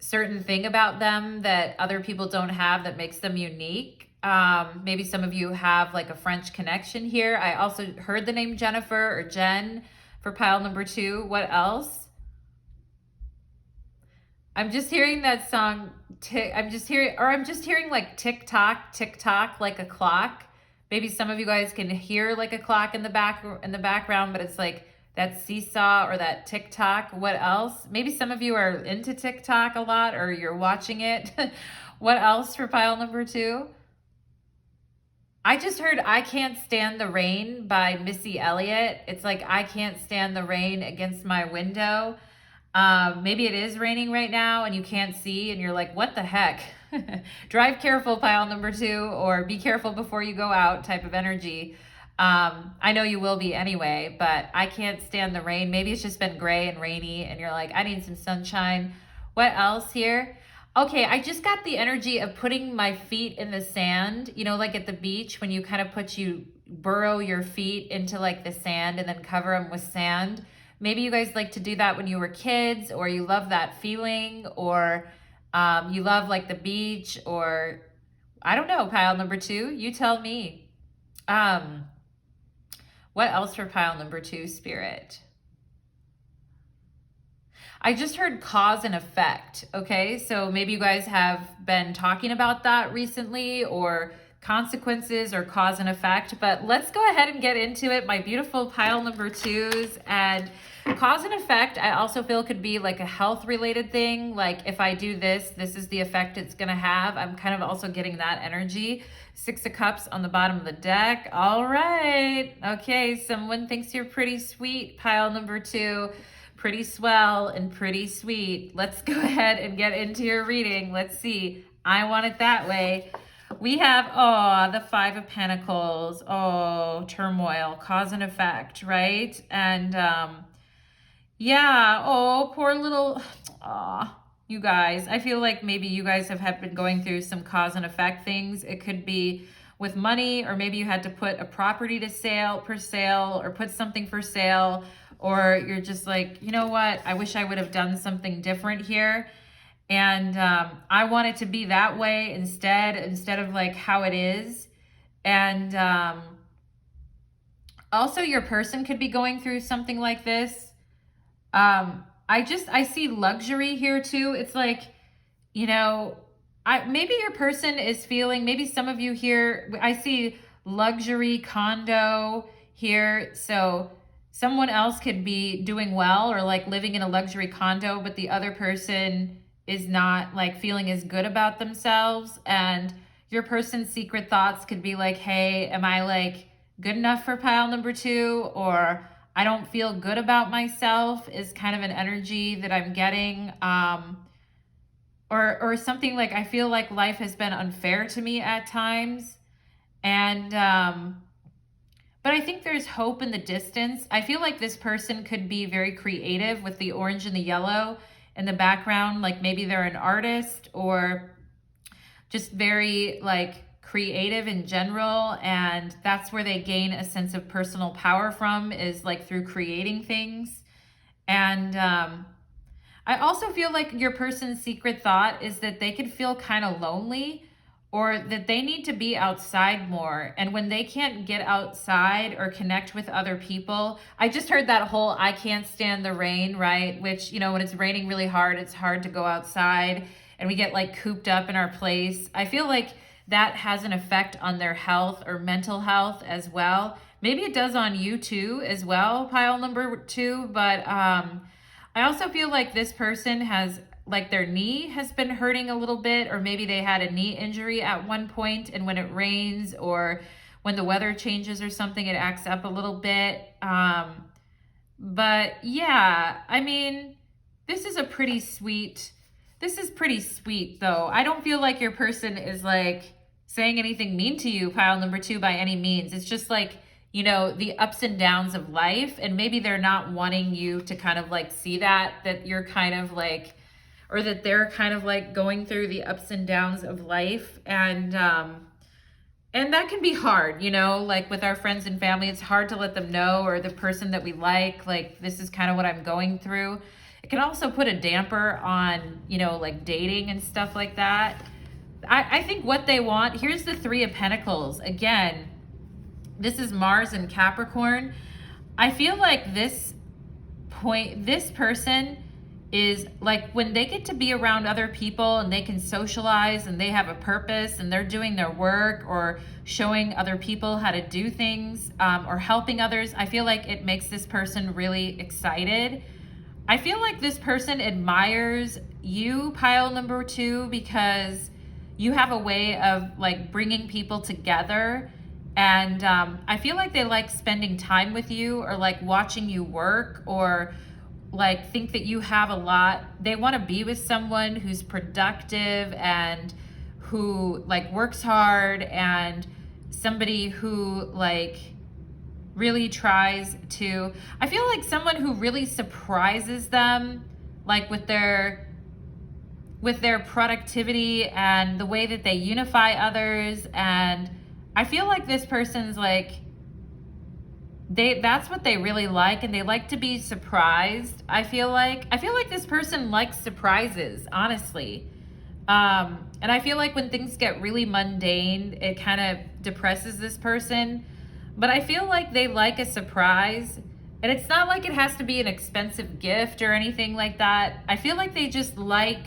Speaker 1: certain thing about them that other people don't have that makes them unique. Maybe some of you have like a French connection here. I also heard the name Jennifer or Jen for pile number 2. What else? I'm just hearing that song. I'm just hearing like tick tock, like a clock. Maybe some of you guys can hear like a clock in the background, but it's like that seesaw or that TikTok. What else? Maybe some of you are into TikTok a lot or you're watching it. What else for pile number 2? I just heard I Can't Stand the Rain by Missy Elliott. It's like I can't stand the rain against my window. Maybe it is raining right now and you can't see and you're like, what the heck? Drive careful, pile number 2, or be careful before you go out type of energy. I know you will be anyway, but I can't stand the rain. Maybe it's just been gray and rainy and you're like, I need some sunshine. What else here? Okay, I just got the energy of putting my feet in the sand, you know, like at the beach when you kind of burrow your feet into like the sand and then cover them with sand. Maybe you guys like to do that when you were kids, or you love that feeling, or you love like the beach, or I don't know, pile number 2, you tell me. What else for pile number 2, Spirit? I just heard cause and effect. Okay, so maybe you guys have been talking about that recently, or consequences or cause and effect, but let's go ahead and get into it. My beautiful pile number 2s. And cause and effect, I also feel could be like a health related thing. Like if I do this, this is the effect it's gonna have. I'm kind of also getting that energy. 6 of Cups on the bottom of the deck. All right. Okay, someone thinks you're pretty sweet, pile number 2. Pretty swell and pretty sweet. Let's go ahead and get into your reading. Let's see. I want it that way. We have, the 5 of Pentacles. Oh, turmoil, cause and effect, right? And yeah, poor little, you guys. I feel like maybe you guys have been going through some cause and effect things. It could be with money, or maybe you had to put a property for sale, or put something for sale, or you're just like, you know what? I wish I would have done something different here. And I want it to be that way instead of like how it is. And also your person could be going through something like this. I see luxury here too. It's like, you know, maybe your person is feeling, maybe some of you here, I see luxury condo here. So someone else could be doing well or like living in a luxury condo, but the other person is not like feeling as good about themselves. And your person's secret thoughts could be like, hey, am I like good enough for pile number 2? Or I don't feel good about myself is kind of an energy that I'm getting. Or something like, I feel like life has been unfair to me at times. And, but I think there's hope in the distance. I feel like this person could be very creative with the orange and the yellow in the background. Like maybe they're an artist or just very like creative in general. And that's where they gain a sense of personal power from, is like through creating things. And I also feel like your person's secret thought is that they could feel kind of lonely, or that they need to be outside more. And when they can't get outside or connect with other people, I just heard that whole I can't stand the rain, right? Which, you know, when it's raining really hard, it's hard to go outside and we get like cooped up in our place. I feel like that has an effect on their health or mental health as well. Maybe it does on you too as well, pile number 2. But I also feel like this person has, like, their knee has been hurting a little bit, or maybe they had a knee injury at one point, and when it rains or when the weather changes or something, it acts up a little bit. But yeah, I mean, this is pretty sweet though. I don't feel like your person is like saying anything mean to you, pile number 2, by any means. It's just like, you know, the ups and downs of life, and maybe they're not wanting you to kind of like see that you're kind of like, or that they're kind of like going through the ups and downs of life. And that can be hard, you know, like with our friends and family, it's hard to let them know, or the person that we like this is kind of what I'm going through. It can also put a damper on, you know, like dating and stuff like that. I think what they want, here's the 3 of Pentacles. Again, this is Mars and Capricorn. I feel like this person is like, when they get to be around other people and they can socialize and they have a purpose and they're doing their work or showing other people how to do things, or helping others, I feel like it makes this person really excited. I feel like this person admires you, pile number 2, because you have a way of like bringing people together. And I feel like they like spending time with you, or like watching you work, or like think that you have a lot. They want to be with someone who's productive and who like works hard, and somebody who like really tries to, I feel like someone who really surprises them, like with their productivity and the way that they unify others. And I feel like this person's like, that's what they really like, and they like to be surprised. I feel like this person likes surprises, honestly. And I feel like when things get really mundane, it kind of depresses this person. But I feel like they like a surprise, and it's not like it has to be an expensive gift or anything like that. I feel like they just like,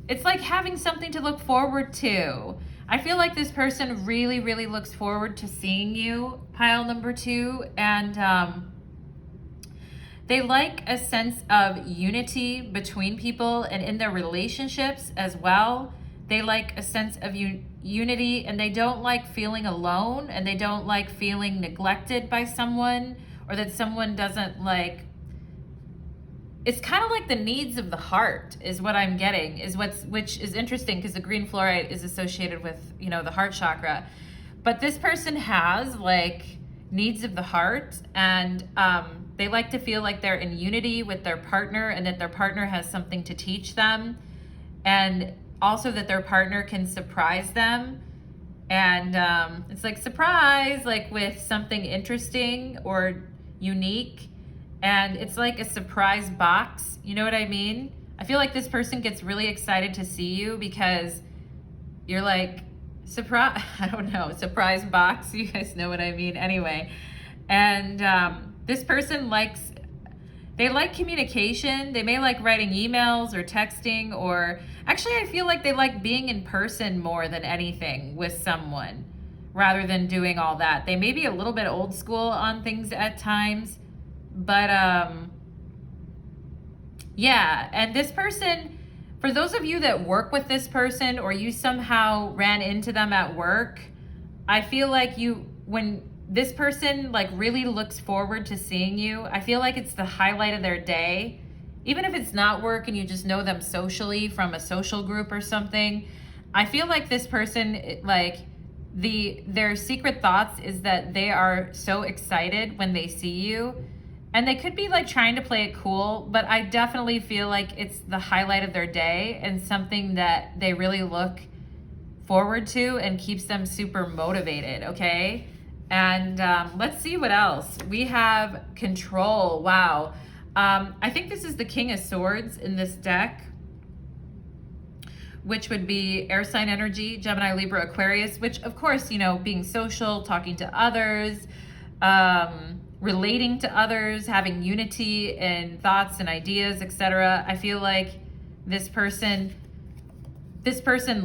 Speaker 1: it's like having something to look forward to. I feel like this person really, really looks forward to seeing you, pile number 2. And they like a sense of unity between people and in their relationships as well. They like a sense of unity, and they don't like feeling alone, and they don't like feeling neglected by someone, or that someone doesn't like. It's kind of like the needs of the heart is what I'm getting, which is interesting, because the green fluorite is associated with, you know, the heart chakra. But this person has like needs of the heart, and they like to feel like they're in unity with their partner, and that their partner has something to teach them, and also that their partner can surprise them. And it's like surprise, like with something interesting or unique. And it's like a surprise box. You know what I mean? I feel like this person gets really excited to see you because you're like, surprise, I don't know, surprise box. You guys know what I mean anyway. And this person they like communication. They may like writing emails or texting, or actually I feel like they like being in person more than anything with someone, rather than doing all that. They may be a little bit old school on things at times. But yeah, and this person, for those of you that work with this person, or you somehow ran into them at work, I feel like when this person like really looks forward to seeing you, I feel like it's the highlight of their day. Even if it's not work and you just know them socially from a social group or something, I feel like this person, like their secret thoughts is that they are so excited when they see you. And they could be like trying to play it cool, but I definitely feel like it's the highlight of their day and something that they really look forward to and keeps them super motivated, okay? And let's see what else. We have control. Wow. I think this is the King of Swords in this deck, which would be air sign energy, Gemini, Libra, Aquarius, which of course, you know, being social, talking to others, relating to others, having unity in thoughts and ideas, etc. I feel like this person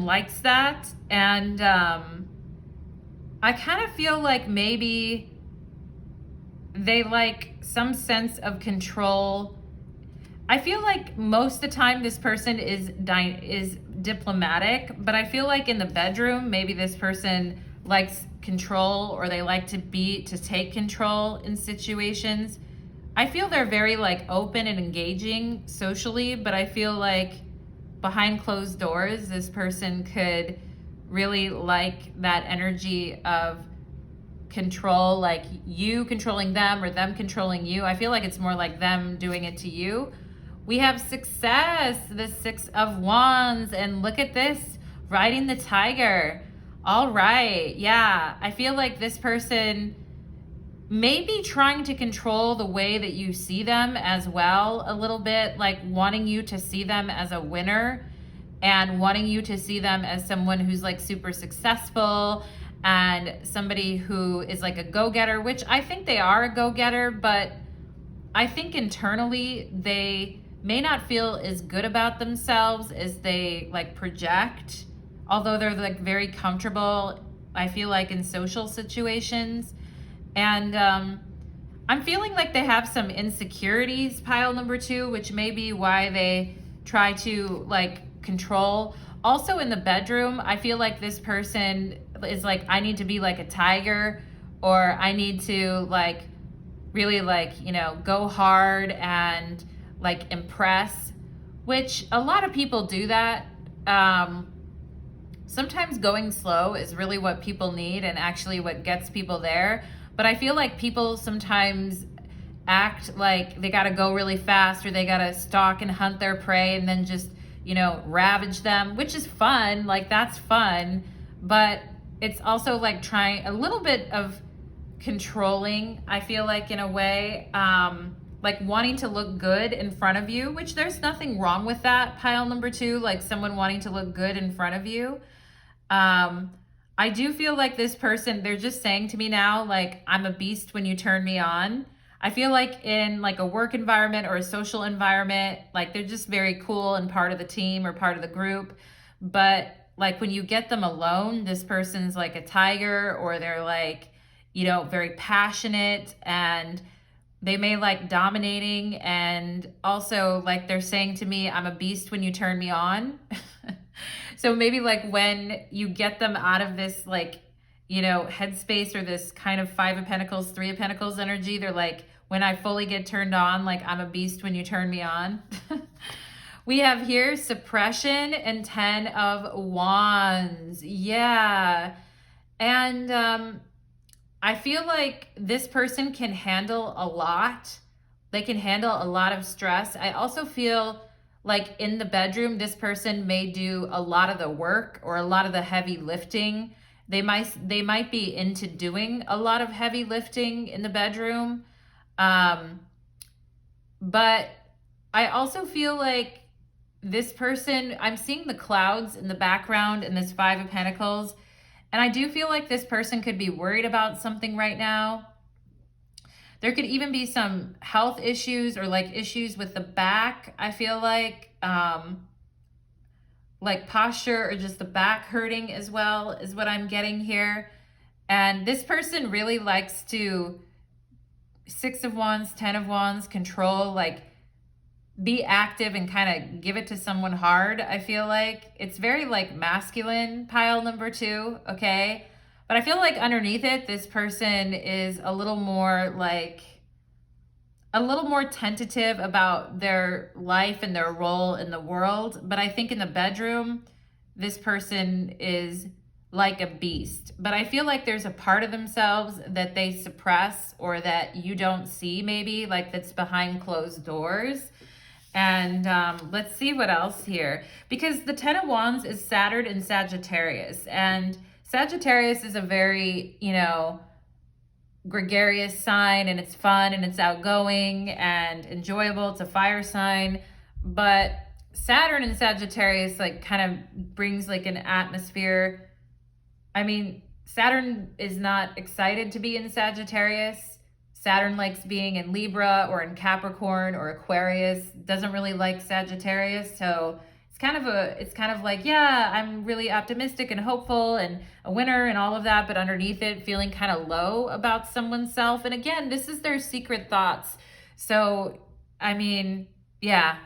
Speaker 1: likes that. And I kind of feel like maybe they like some sense of control. I feel like most of the time this person is diplomatic, but I feel like in the bedroom, maybe this person likes control, or they like to take control in situations. I feel they're very like open and engaging socially, but I feel like behind closed doors, this person could really like that energy of control, like you controlling them or them controlling you. I feel like it's more like them doing it to you. We have success, the 6 of Wands, and look at this, riding the tiger. All right, yeah, I feel like this person may be trying to control the way that you see them as well, a little bit, like wanting you to see them as a winner and wanting you to see them as someone who's like super successful and somebody who is like a go-getter, which I think they are a go-getter, but I think internally they may not feel as good about themselves as they like project, although they're like very comfortable, I feel like, in social situations. And I'm feeling like they have some insecurities, pile number 2, which may be why they try to like control. Also in the bedroom, I feel like this person is like, I need to be like a tiger, or I need to like really like, you know, go hard and like impress, which a lot of people do that. Sometimes going slow is really what people need and actually what gets people there. But I feel like people sometimes act like they got to go really fast, or they got to stalk and hunt their prey and then just, you know, ravage them, which is fun. Like that's fun. But it's also like trying a little bit of controlling, I feel like, in a way, like wanting to look good in front of you, which there's nothing wrong with that, pile number 2, like someone wanting to look good in front of you. I do feel like this person, they're just saying to me now, like, I'm a beast when you turn me on. I feel like in like a work environment or a social environment, like they're just very cool and part of the team or part of the group. But like when you get them alone, this person's like a tiger, or they're like, you know, very passionate, and they may like dominating, and also like they're saying to me, I'm a beast when you turn me on. So maybe like when you get them out of this like, you know, headspace, or this kind of 5 of Pentacles, 3 of Pentacles energy, they're like, when I fully get turned on, like I'm a beast when you turn me on. We have here suppression and 10 of Wands. Yeah. And I feel like this person can handle a lot. They can handle a lot of stress. I also feel like in the bedroom, this person may do a lot of the work or a lot of the heavy lifting. They might be into doing a lot of heavy lifting in the bedroom. But I also feel like this person, I'm seeing the clouds in the background in this 5 of Pentacles. And I do feel like this person could be worried about something right now. There could even be some health issues or like issues with the back. I feel like posture or just the back hurting as well is what I'm getting here. And this person really likes to, 6 of Wands, 10 of Wands, control, like be active and kind of give it to someone hard. I feel like it's very like masculine, pile number 2. Okay. But I feel like underneath it, this person is a little more tentative about their life and their role in the world. But I think in the bedroom, this person is like a beast. But I feel like there's a part of themselves that they suppress, or that you don't see, maybe, like that's behind closed doors. And let's see what else here. Because the 10 of Wands is Saturn in Sagittarius. And Sagittarius is a very, you know, gregarious sign, and it's fun and it's outgoing and enjoyable. It's a fire sign. But Saturn in Sagittarius like kind of brings like an atmosphere. I mean, Saturn is not excited to be in Sagittarius. Saturn likes being in Libra or in Capricorn or Aquarius. Doesn't really like Sagittarius. So it's kind of like, yeah, I'm really optimistic and hopeful and a winner and all of that, but underneath it feeling kind of low about someone's self. And again, this is their secret thoughts. So, I mean, yeah,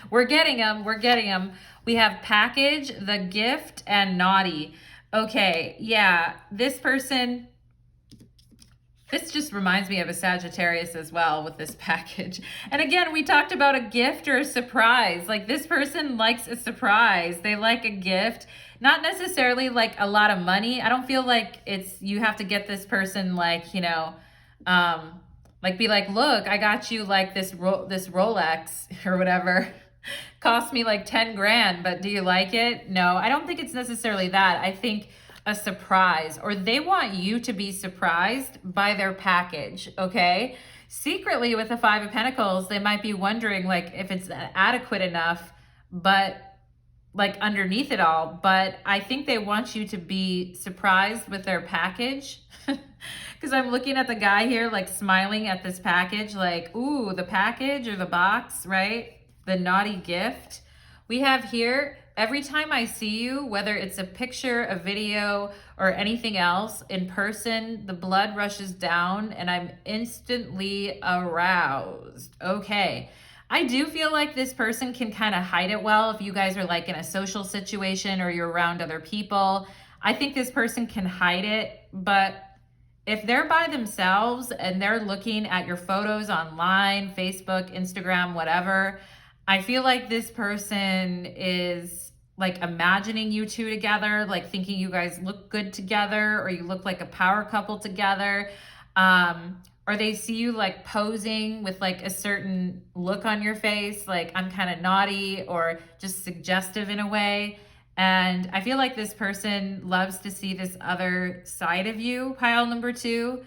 Speaker 1: we're getting them. We're getting them. We have package, the gift, and naughty. Okay, yeah, this person, this just reminds me of a Sagittarius as well with this package. And again, we talked about a gift or a surprise. Like this person likes a surprise. They like a gift, not necessarily like a lot of money. I don't feel like you have to get this person like, like be like, look, I got you like this Rolex or whatever. Cost me like 10 grand, but do you like it? No, I don't think it's necessarily that. I think a surprise, or they want you to be surprised by their package, okay? Secretly with the Five of Pentacles, they might be wondering like if it's adequate enough, but like underneath it all, but I think they want you to be surprised with their package. Because I'm looking at the guy here like smiling at this package like, ooh, the package or the box, right? The naughty gift. We have here, every time I see you, whether it's a picture, a video, or anything else in person, the blood rushes down and I'm instantly aroused. Okay. I do feel like this person can kind of hide it well if you guys are like in a social situation or you're around other people. I think this person can hide it, but if they're by themselves and they're looking at your photos online, Facebook, Instagram, whatever, I feel like this person is like imagining you two together, like thinking you guys look good together or you look like a power couple together. Or they see you like posing with like a certain look on your face, like I'm kind of naughty or just suggestive in a way. And I feel like this person loves to see this other side of you, pile number two.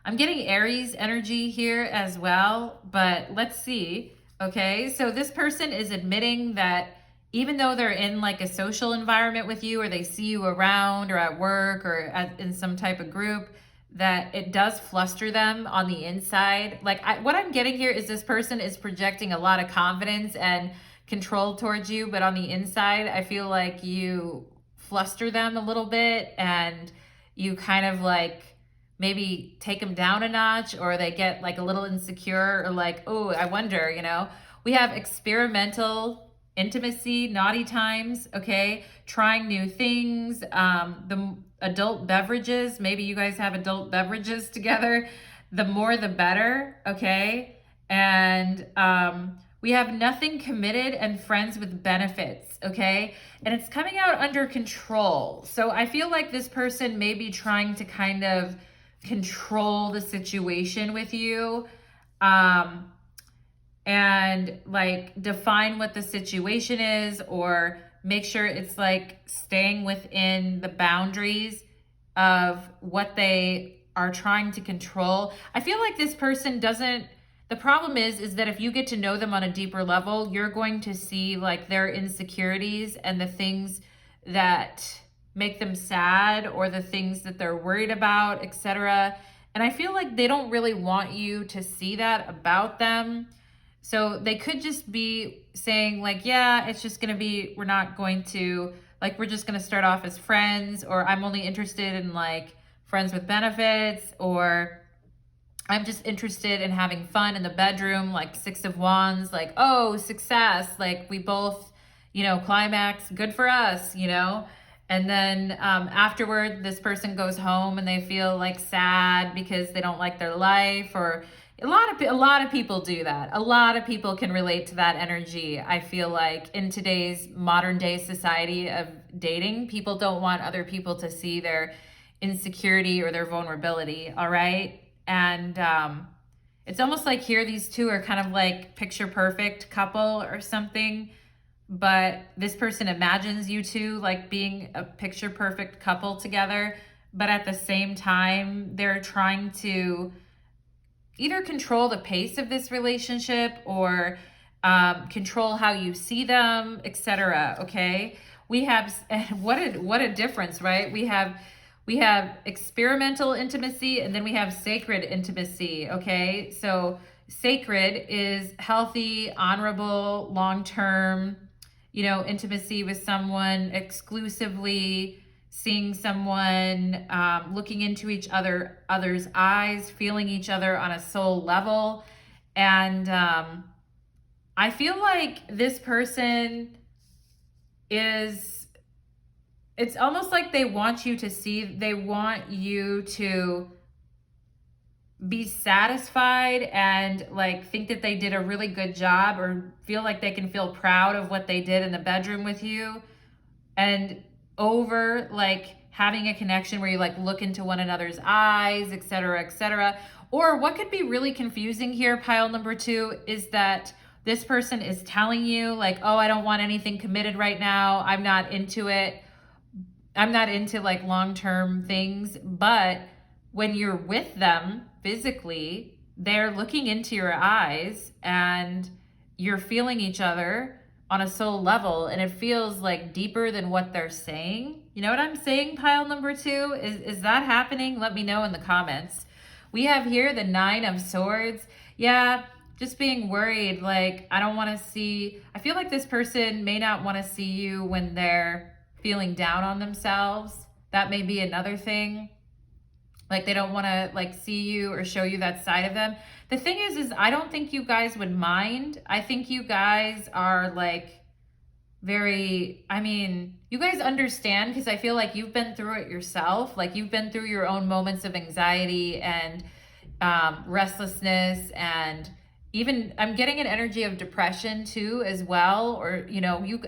Speaker 1: I'm getting Aries energy here as well, but let's see. Okay, so this person is admitting that even though they're in like a social environment with you or they see you around or at work or in some type of group, that it does fluster them on the inside. Like what I'm getting here is this person is projecting a lot of confidence and control towards you, but on the inside, I feel like you fluster them a little bit and you kind of like maybe take them down a notch, or they get like a little insecure or like, oh, I wonder, We have experimental intimacy, naughty times, okay? Trying new things, the adult beverages, maybe you guys have adult beverages together, the more the better, okay? And we have nothing committed and friends with benefits, okay? And it's coming out under control. So I feel like this person may be trying to kind of control the situation with you, and like define what the situation is, or make sure it's like staying within the boundaries of what they are trying to control. I feel like this person doesn't, the problem is that if you get to know them on a deeper level, you're going to see like their insecurities and the things that make them sad or the things that they're worried about, etc. And I feel like they don't really want you to see that about them. So they could just be saying like, yeah, it's just going to be, we're not going to, like, we're just going to start off as friends, or I'm only interested in like friends with benefits, or I'm just interested in having fun in the bedroom, like Six of Wands, like, oh, success, like we both, climax, good for us, And then afterward, this person goes home and they feel like sad because they don't like their life, or a lot of people do that. A lot of people can relate to that energy. I feel like in today's modern day society of dating, people don't want other people to see their insecurity or their vulnerability. All right. And it's almost like here, these two are kind of like picture perfect couple or something. But this person imagines you two like being a picture perfect couple together. But at the same time, they're trying to either control the pace of this relationship or control how you see them, etc. Okay, we have what a difference, right? We have experimental intimacy, and then we have sacred intimacy. Okay, so sacred is healthy, honorable, long-term, intimacy with someone exclusively, seeing someone, looking into other's eyes, feeling each other on a soul level. And I feel like this person it's almost like they want you to be satisfied and like think that they did a really good job, or feel like they can feel proud of what they did in the bedroom with you, and over like having a connection where you like look into one another's eyes, etc., etc. Or what could be really confusing here, pile number 2, is that this person is telling you like, oh, I don't want anything committed right now, I'm not into it, I'm not into like long-term things. But when you're with them physically, they're looking into your eyes and you're feeling each other on a soul level, and it feels like deeper than what they're saying. You know what I'm saying, pile number 2? Is that happening? Let me know in the comments. We have here the 9 of Swords. Yeah, just being worried. Like, I feel like this person may not want to see you when they're feeling down on themselves. That may be another thing. Like, they don't want to like see you or show you that side of them. The thing is I don't think you guys would mind. I think you guys are like you guys understand, because I feel like you've been through it yourself. Like, you've been through your own moments of anxiety and restlessness, and even I'm getting an energy of depression too as well. Or,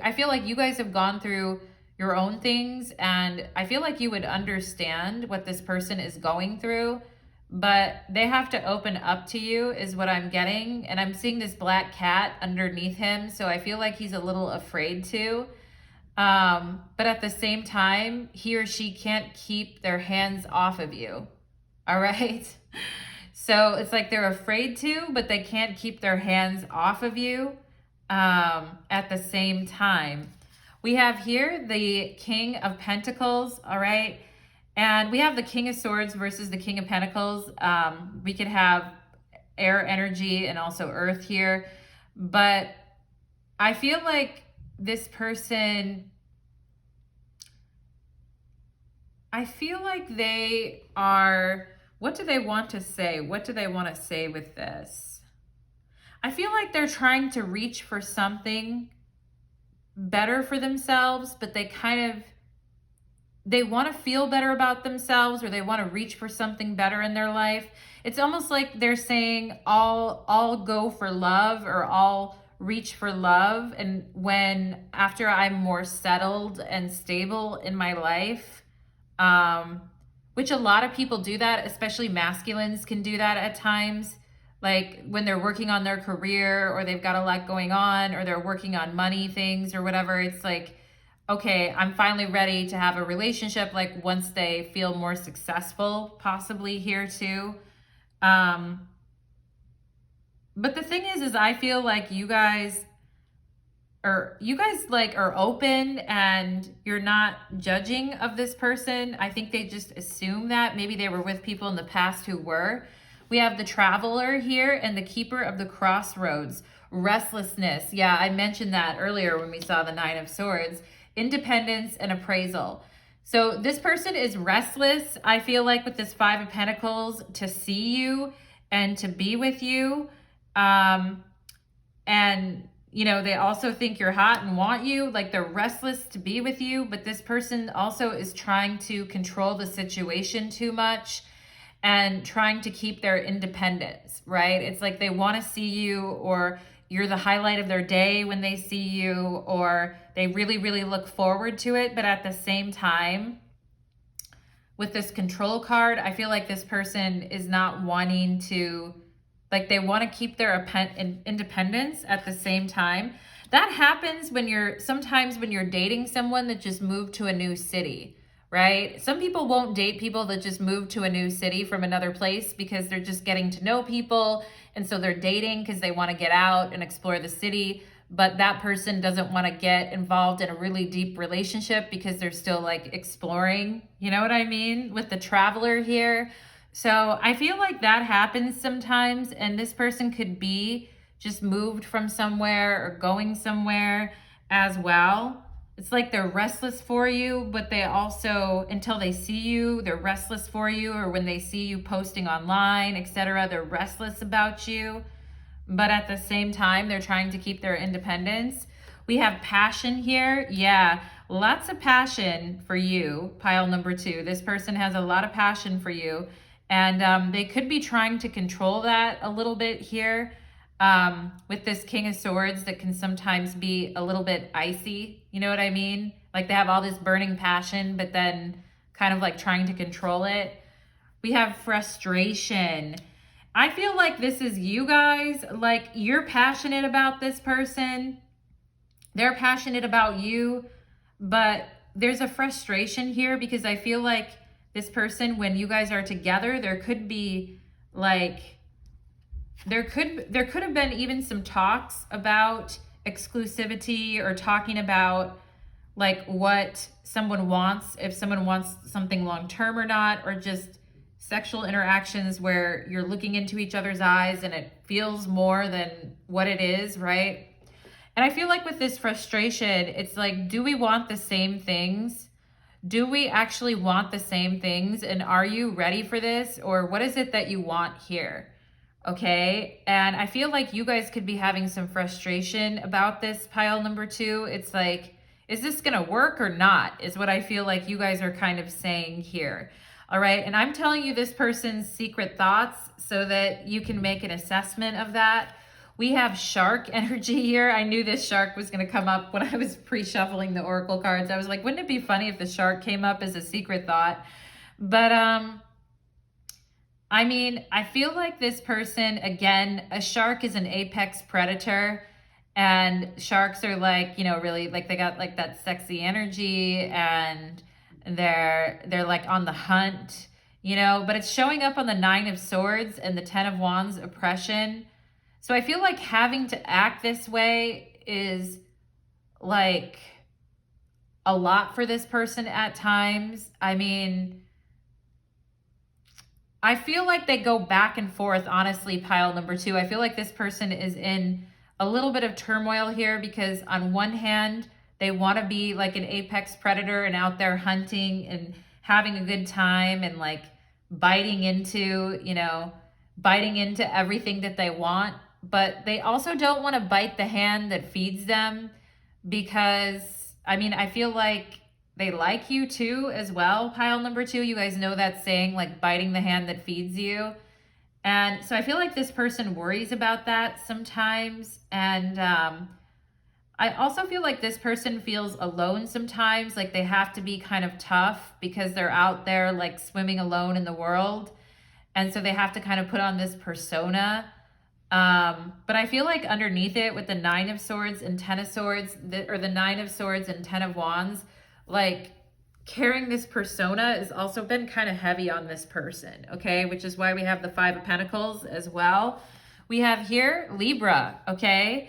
Speaker 1: I feel like you guys have gone through your own things, and I feel like you would understand what this person is going through, but they have to open up to you is what I'm getting. And I'm seeing this black cat underneath him, so I feel like he's a little afraid to. But at the same time, he or she can't keep their hands off of you. All right? So it's like they're afraid to, but they can't keep their hands off of you at the same time. We have here the King of Pentacles, all right? And we have the King of Swords versus the King of Pentacles. We could have air energy and also earth here. But I feel like this person, they are, what do they want to say? What do they want to say with this? I feel like they're trying to reach for something better for themselves, but they want to feel better about themselves, or they want to reach for something better in their life. It's almost like they're saying, I'll go for love, or I'll reach for love, and after I'm more settled and stable in my life, which a lot of people do that, especially masculines can do that at times. Like when they're working on their career, or they've got a lot going on, or they're working on money things or whatever, it's like, okay, I'm finally ready to have a relationship, like once they feel more successful, possibly here too. But the thing is I feel like you guys are open, and you're not judging of this person. I think they just assume that maybe they were with people in the past who were. We have the Traveler here and the Keeper of the Crossroads. Restlessness. Yeah, I mentioned that earlier when we saw the 9 of Swords. Independence and appraisal. So this person is restless, I feel like, with this 5 of Pentacles, to see you and to be with you. And, they also think you're hot and want you. Like, they're restless to be with you, but this person also is trying to control the situation too much, and trying to keep their independence, right? It's like they want to see you, or you're the highlight of their day when they see you, or they really, really look forward to it. But at the same time, with this Control card, I feel like this person is not wanting to, like, they want to keep their independence at the same time. That happens sometimes when you're dating someone that just moved to a new city, right? Some people won't date people that just moved to a new city from another place because they're just getting to know people. And so they're dating because they want to get out and explore the city. But that person doesn't want to get involved in a really deep relationship because they're still like exploring. You know what I mean? With the traveler here. So I feel like that happens sometimes. And this person could be just moved from somewhere or going somewhere as well. It's like they're restless for you, but they also, until they see you, they're restless for you, or when they see you posting online, etc., they're restless about you. But at the same time, they're trying to keep their independence. We have passion here. Yeah, lots of passion for you, pile number 2. This person has a lot of passion for you, and they could be trying to control that a little bit here. With this King of Swords that can sometimes be a little bit icy, you know what I mean? Like they have all this burning passion, but then kind of like trying to control it. We have frustration. I feel like this is you guys, like you're passionate about this person. They're passionate about you, but there's a frustration here because I feel like this person, when you guys are together, there could be like, there could have been even some talks about exclusivity or talking about like what someone wants, if someone wants something long term or not, or just sexual interactions where you're looking into each other's eyes and it feels more than what it is, right? And I feel like with this frustration, it's like, do we want the same things? Do we actually want the same things? And are you ready for this? Or what is it that you want here? Okay, and I feel like you guys could be having some frustration about this pile number 2. It's like, is this gonna work or not? Is what I feel like you guys are kind of saying here. All right, and I'm telling you this person's secret thoughts so that you can make an assessment of that. We have shark energy here. I knew this shark was gonna come up when I was pre-shuffling the oracle cards. I was like, wouldn't it be funny if the shark came up as a secret thought? But I mean, I feel like this person, again, a shark is an apex predator, and sharks are like, you know, really like they got like that sexy energy, and they're like on the hunt, you know, but it's showing up on the 9 of Swords and the 10 of Wands, oppression. So I feel like having to act this way is like a lot for this person at times. I mean, I feel like they go back and forth, honestly, pile number 2. I feel like this person is in a little bit of turmoil here because on one hand, they want to be like an apex predator and out there hunting and having a good time and like biting into, you know, biting into everything that they want. But they also don't want to bite the hand that feeds them because, I mean, I feel like they like you too as well, pile number 2. You guys know that saying, like biting the hand that feeds you. And so I feel like this person worries about that sometimes. And I also feel like this person feels alone sometimes, like they have to be kind of tough because they're out there like swimming alone in the world. And so they have to kind of put on this persona. But I feel like underneath it with the 9 of Swords and 10 of Swords, or the 9 of Swords and 10 of Wands, like carrying this persona has also been kind of heavy on this person, okay? Which is why we have the 5 of Pentacles as well. We have here Libra, okay?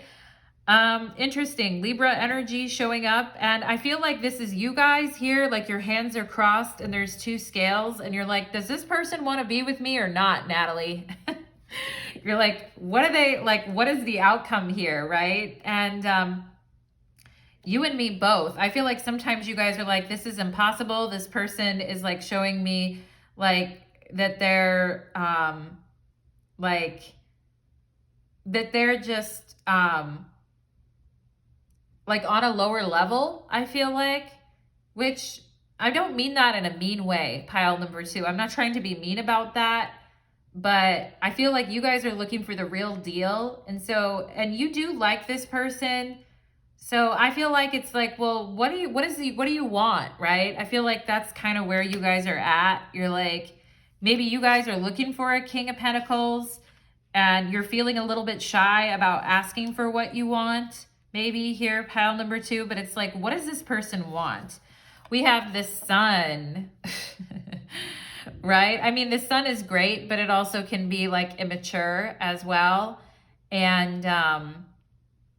Speaker 1: Interesting, Libra energy showing up. And I feel like this is you guys here, like your hands are crossed and there's 2 scales and you're like, does this person want to be with me or not, Natalie? You're like, what are they, like, what is the outcome here, right? And you and me both. I feel like sometimes you guys are like, this is impossible. This person is like showing me like that they're like that they're just like on a lower level, I feel like, which I don't mean that in a mean way, pile number 2. I'm not trying to be mean about that, but I feel like you guys are looking for the real deal. And so, and you do like this person. So I feel like it's like, well, what do you want, right? I feel like that's kind of where you guys are at. You're like, maybe you guys are looking for a King of Pentacles and you're feeling a little bit shy about asking for what you want. Maybe here, pile number 2, but it's like, what does this person want? We have the sun, right? I mean, the sun is great, but it also can be like immature as well. And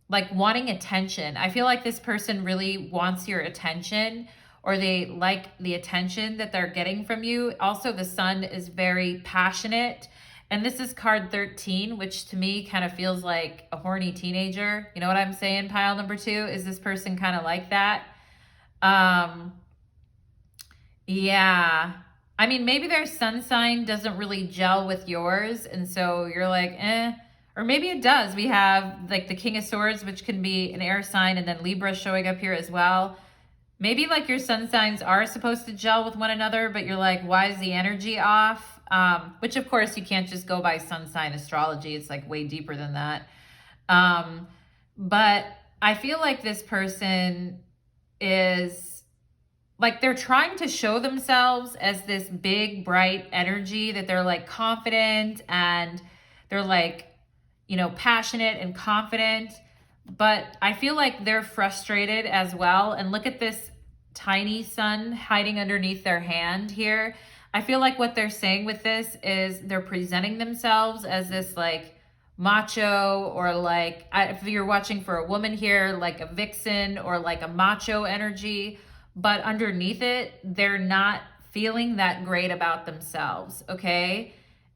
Speaker 1: like wanting attention. I feel like this person really wants your attention, or they like the attention that they're getting from you. Also, the sun is very passionate. And this is card 13, which to me kind of feels like a horny teenager. You know what I'm saying, pile number 2? Is this person kind of like that? Yeah. I mean, maybe their sun sign doesn't really gel with yours, and so you're like, eh. Or maybe it does. We have like the King of Swords, which can be an air sign, and then Libra showing up here as well. Maybe like your sun signs are supposed to gel with one another, but you're like, why is the energy off? Which of course you can't just go by sun sign astrology. It's like way deeper than that. But I feel like this person is like, they're trying to show themselves as this big, bright energy, that they're like confident and they're like, you know, passionate and confident. But I feel like they're frustrated as well. And look at this tiny sun hiding underneath their hand here. I feel like what they're saying with this is they're presenting themselves as this like macho, or like, if you're watching for a woman here, like a vixen or like a macho energy. But underneath it, they're not feeling that great about themselves, okay?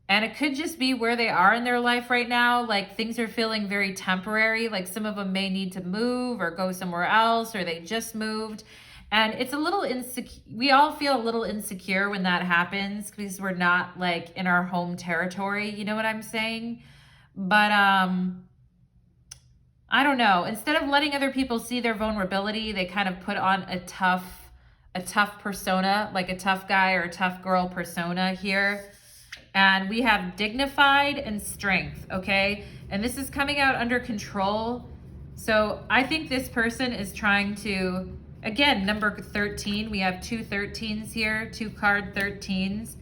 Speaker 1: And it could just be where they are in their life right now. Like things are feeling very temporary. Like some of them may need to move or go somewhere else, or they just moved. And it's a little insecure. We all feel a little insecure when that happens, because we're not like in our home territory. You know what I'm saying? But I don't know. Instead of letting other people see their vulnerability, they kind of put on a tough persona, like a tough guy or a tough girl persona here. And we have dignified and strength, okay? And this is coming out under control. So I think this person is trying to, again, number 13, we have 2 13s here, 2 card 13s.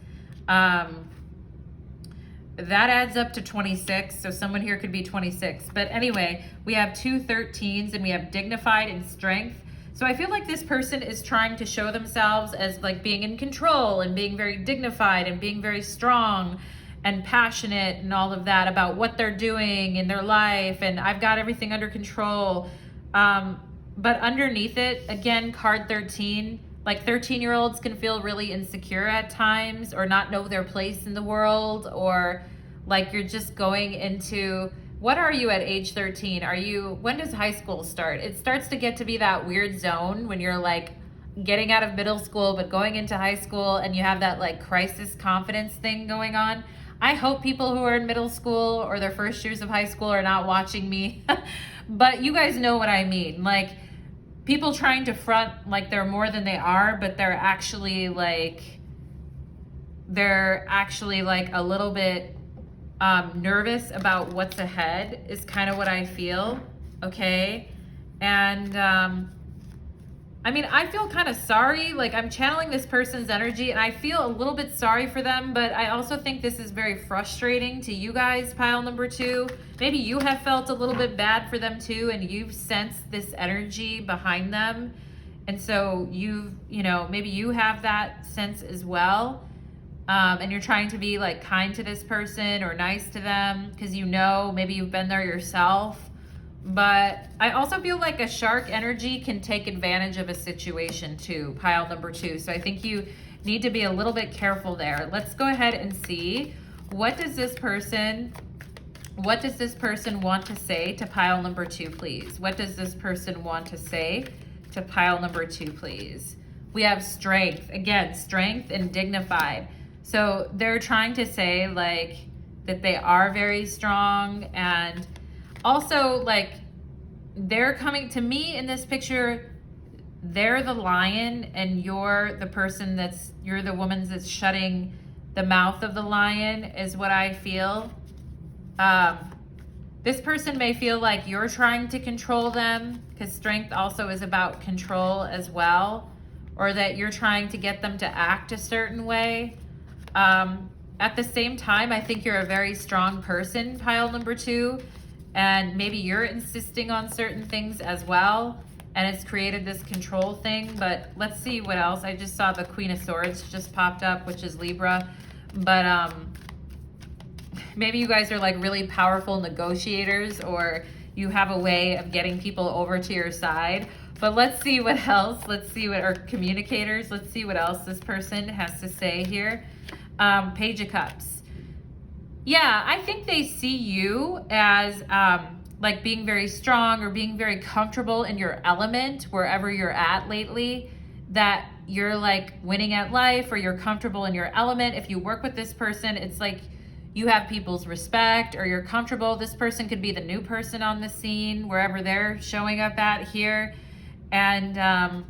Speaker 1: That adds up to 26, so someone here could be 26. But anyway, we have 2 13s and we have dignified and strength. So I feel like this person is trying to show themselves as like being in control and being very dignified and being very strong and passionate and all of that about what they're doing in their life, and I've got everything under control. But underneath it, again, card 13, like 13-year-olds can feel really insecure at times, or not know their place in the world, or like you're just going into, what are you at age 13? When does high school start? It starts to get to be that weird zone when you're like getting out of middle school, but going into high school, and you have that like crisis confidence thing going on. I hope people who are in middle school or their first years of high school are not watching me, but you guys know what I mean. Like people trying to front like they're more than they are, but they're actually like a little bit nervous about what's ahead is kind of what I feel, okay? And I mean, I feel kind of sorry, like I'm channeling this person's energy and I feel a little bit sorry for them, but I also think this is very frustrating to you guys, pile number 2. Maybe you have felt a little bit bad for them too, and you've sensed this energy behind them. And so maybe you have that sense as well. And you're trying to be like kind to this person or nice to them because maybe you've been there yourself. But I also feel like a shark energy can take advantage of a situation too, pile number 2. So I think you need to be a little bit careful there. Let's go ahead and see, what does this person want to say to pile number 2, please? What does this person want to say to pile number 2, please? We have strength. Again, strength and dignified. So they're trying to say like that they are very strong, and also like they're coming to me in this picture. They're the lion and you're the woman that's shutting the mouth of the lion, is what I feel. This person may feel like you're trying to control them, because strength also is about control as well, or that you're trying to get them to act a certain way. At the same time, I think you're a very strong person, pile number 2, and maybe you're insisting on certain things as well. and it's created this control thing. But let's see what else. I just saw the Queen of Swords just popped up, which is Libra. But maybe you guys are like really powerful negotiators, or you have a way of getting people over to your side. But let's see what else. Let's see what, or communicators. Let's see what else this person has to say here. Page of Cups. Yeah, I think they see you as like being very strong or being very comfortable in your element wherever you're at lately, that you're like winning at life or you're comfortable in your element. If you work with this person, it's like you have people's respect or you're comfortable. This person could be the new person on the scene, wherever they're showing up at here. And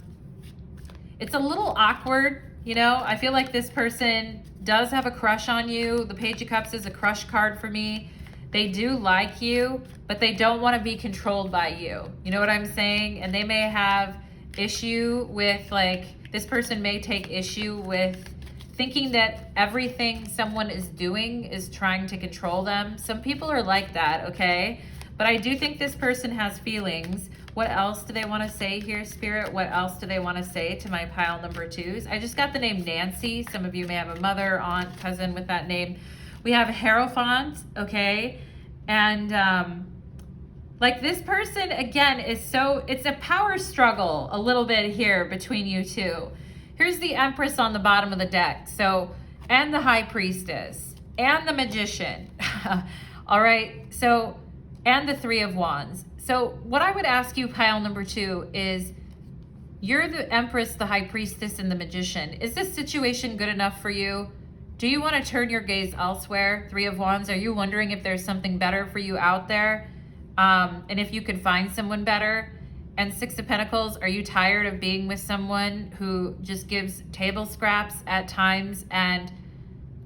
Speaker 1: it's a little awkward, you know? I feel like this person does have a crush on you. The Page of Cups is a crush card for me. They do like you, but they don't want to be controlled by you. You know what I'm saying? And they may have issue with, like, this person may take issue with thinking that everything someone is doing is trying to control them. Some people are like that, okay? But I do think this person has feelings. What else do they want to say here, Spirit? What else do they want to say to my pile number 2s? I just got the name Nancy. Some of you may have a mother, aunt, cousin with that name. We have Hierophant, okay? And like this person, again, is so, it's a power struggle a little bit here between you two. Here's the Empress on the bottom of the deck. So, and the High Priestess, and the Magician. All right, so, and the Three of Wands. So what I would ask you, pile number 2, is you're the Empress, the High Priestess, and the Magician. Is this situation good enough for you? Do you want to turn your gaze elsewhere? Three of Wands, are you wondering if there's something better for you out there? And if you could find someone better? And Six of Pentacles, are you tired of being with someone who just gives table scraps at times and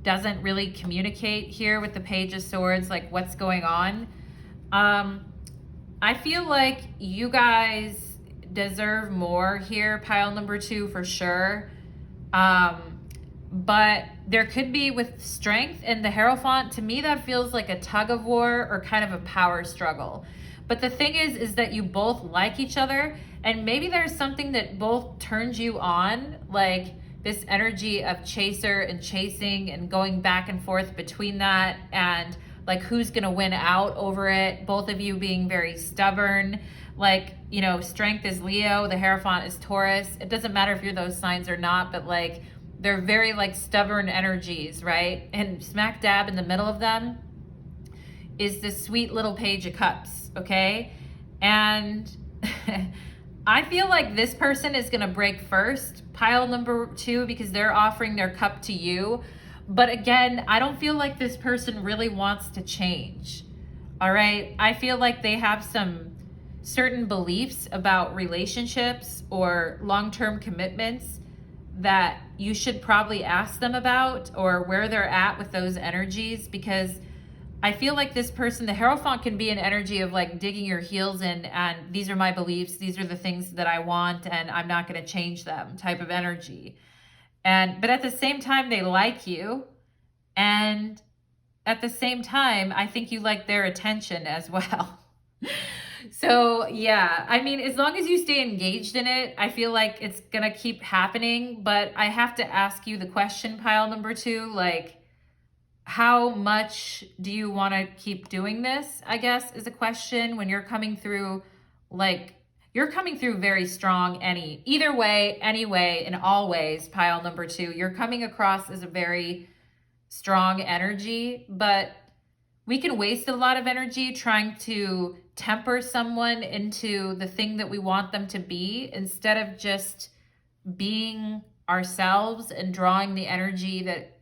Speaker 1: doesn't really communicate here with the Page of Swords, like what's going on? I feel like you guys deserve more here, pile number 2, for sure. But there could be with Strength and the Hierophant, to me that feels like a tug of war or kind of a power struggle. But the thing is that you both like each other, and maybe there's something that both turns you on, like this energy of chaser and chasing and going back and forth between that, and like who's gonna win out over it. Both of you being very stubborn, like, you know, Strength is Leo, the Hierophant is Taurus. It doesn't matter if you're those signs or not, but like they're very like stubborn energies, right? And smack dab in the middle of them is this sweet little Page of Cups, okay? And I feel like this person is gonna break first, pile number 2, because they're offering their cup to you. But again, I don't feel like this person really wants to change, all right? I feel like they have some certain beliefs about relationships or long-term commitments that you should probably ask them about, or where they're at with those energies, because I feel like this person, the Hierophant, can be an energy of like digging your heels in, and these are my beliefs, these are the things that I want, and I'm not going to change them type of energy. But at the same time, they like you. And at the same time, I think you like their attention as well. So yeah, I mean, as long as you stay engaged in it, I feel like it's going to keep happening. But I have to ask you the question, pile number 2, like, how much do you want to keep doing this, I guess, is a question when you're coming through, like, you're coming through very strong either way, anyway, in all ways, pile number 2. You're coming across as a very strong energy, but we can waste a lot of energy trying to temper someone into the thing that we want them to be, instead of just being ourselves and drawing the energy that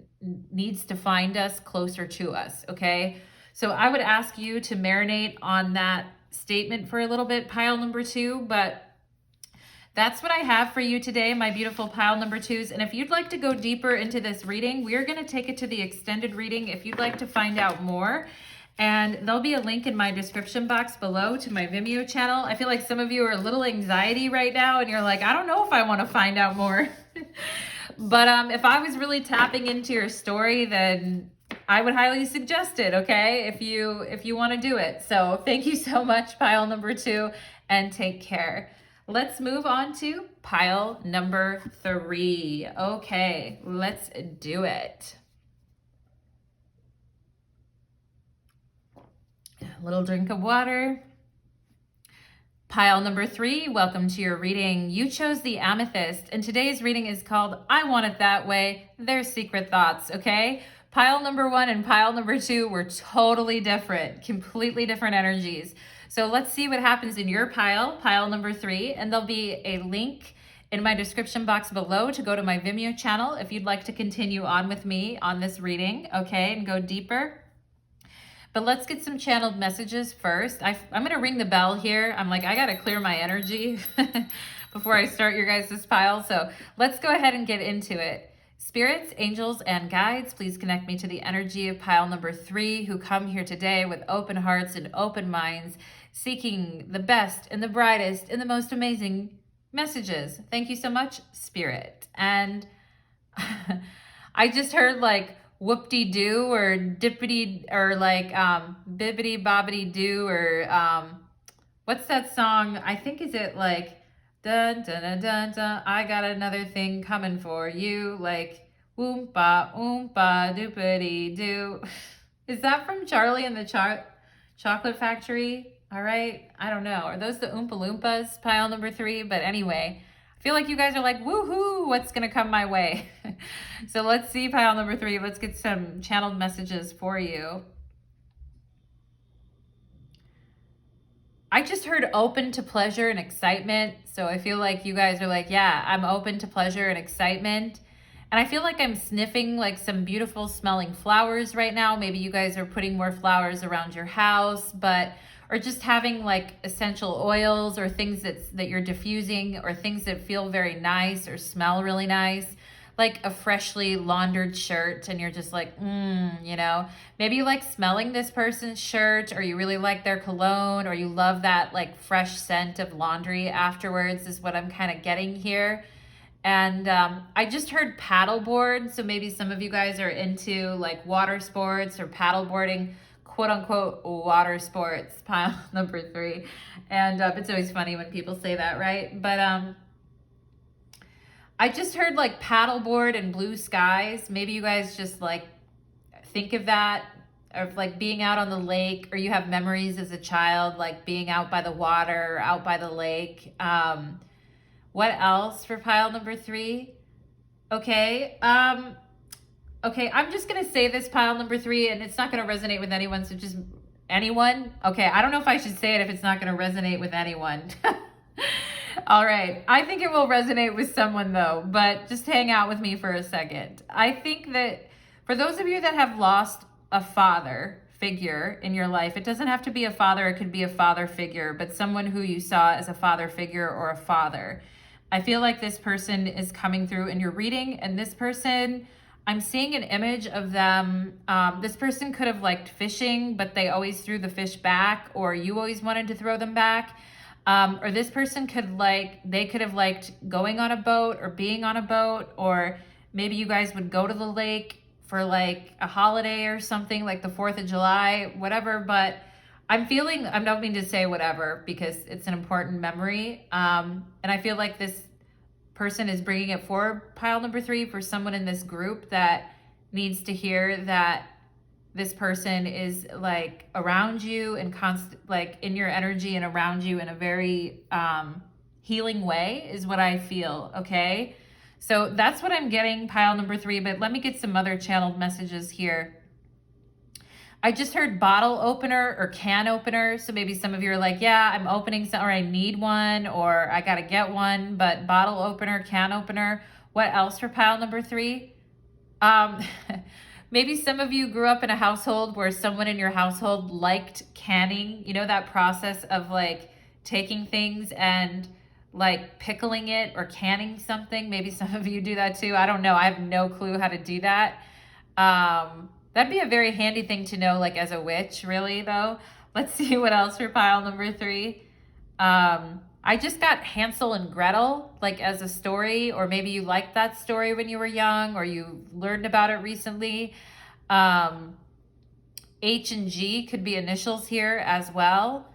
Speaker 1: needs to find us closer to us, okay? So I would ask you to marinate on that statement for a little bit, pile number 2, but that's what I have for you today, my beautiful pile number 2s. And if you'd like to go deeper into this reading, we're going to take it to the extended reading if you'd like to find out more. And there'll be a link in my description box below to my Vimeo channel. I feel like some of you are a little anxiety right now, and you're like, I don't know if I want to find out more. But if I was really tapping into your story, then I would highly suggest it, okay? If you want to do it. So thank you so much, pile number 2, and take care. Let's move on to pile number 3. Okay, let's do it. A little drink of water. Pile number 3, welcome to your reading. You chose the Amethyst, and today's reading is called I Want It That Way, Their Secret Thoughts, okay? Pile number 1 and pile number 2 were totally different, completely different energies. So let's see what happens in your pile, pile number 3, and there'll be a link in my description box below to go to my Vimeo channel if you'd like to continue on with me on this reading, okay, and go deeper. But let's get some channeled messages first. I'm going to ring the bell here. I'm like, I got to clear my energy before I start your guys' pile. So let's go ahead and get into it. Spirits, angels, and guides, please connect me to the energy of pile number 3 who come here today with open hearts and open minds, seeking the best and the brightest and the most amazing messages. Thank you so much, Spirit. And I just heard like, whoop-de-doo or dippity or like bibbity-bobbity-doo or what's that song? I think is it like dun dun dun dun dun I got another thing coming for you, like oompa oompa doopity-doo. Is that from Charlie and the Chocolate Factory? All right, I don't know. Are those the Oompa Loompas, pile number 3? But anyway, I feel like you guys are like, woohoo, what's going to come my way? So let's see pile number 3. Let's get some channeled messages for you. I just heard open to pleasure and excitement. So I feel like you guys are like, yeah, I'm open to pleasure and excitement. And I feel like I'm sniffing like some beautiful smelling flowers right now. Maybe you guys are putting more flowers around your house, or just having like essential oils or things that you're diffusing or things that feel very nice or smell really nice, like a freshly laundered shirt and you're just like, you know, maybe you like smelling this person's shirt or you really like their cologne or you love that like fresh scent of laundry afterwards is what I'm kind of getting here. And I just heard paddleboard. So maybe some of you guys are into like water sports or paddleboarding, quote unquote water sports, pile number 3. And it's always funny when people say that, right? But I just heard like paddleboard and blue skies. Maybe you guys just like think of that, or like being out on the lake, or you have memories as a child, like being out by the water, or out by the lake. What else for pile number 3? Okay. Okay, I'm just going to say this pile number 3, and it's not going to resonate with anyone, so just anyone. Okay, I don't know if I should say it if it's not going to resonate with anyone. All right, I think it will resonate with someone though, but just hang out with me for a second. I think that for those of you that have lost a father figure in your life, it doesn't have to be a father, it could be a father figure, but someone who you saw as a father figure or a father. I feel like this person is coming through in your reading, and this person, I'm seeing an image of them. This person could have liked fishing, but they always threw the fish back, or you always wanted to throw them back. Or this person could have liked going on a boat or being on a boat, or maybe you guys would go to the lake for like a holiday or something like the 4th of July, whatever. But I don't mean to say whatever because it's an important memory. And I feel like this person is bringing it forward, pile number 3, for someone in this group that needs to hear that this person is like around you and like in your energy and around you in a very healing way is what I feel. Okay, so that's what I'm getting, pile number 3, but let me get some other channeled messages here. I just heard bottle opener or can opener. So maybe some of you are like, yeah, I'm opening some, or I need one, or I got to get one, but bottle opener, can opener. What else for pile number 3? Maybe some of you grew up in a household where someone in your household liked canning, you know, that process of like taking things and like pickling it or canning something. Maybe some of you do that too. I don't know. I have no clue how to do that. That'd be a very handy thing to know, like as a witch, really, though. Let's see what else for pile number 3. I just got Hansel and Gretel, like as a story, or maybe you liked that story when you were young, or you learned about it recently. H and G could be initials here as well.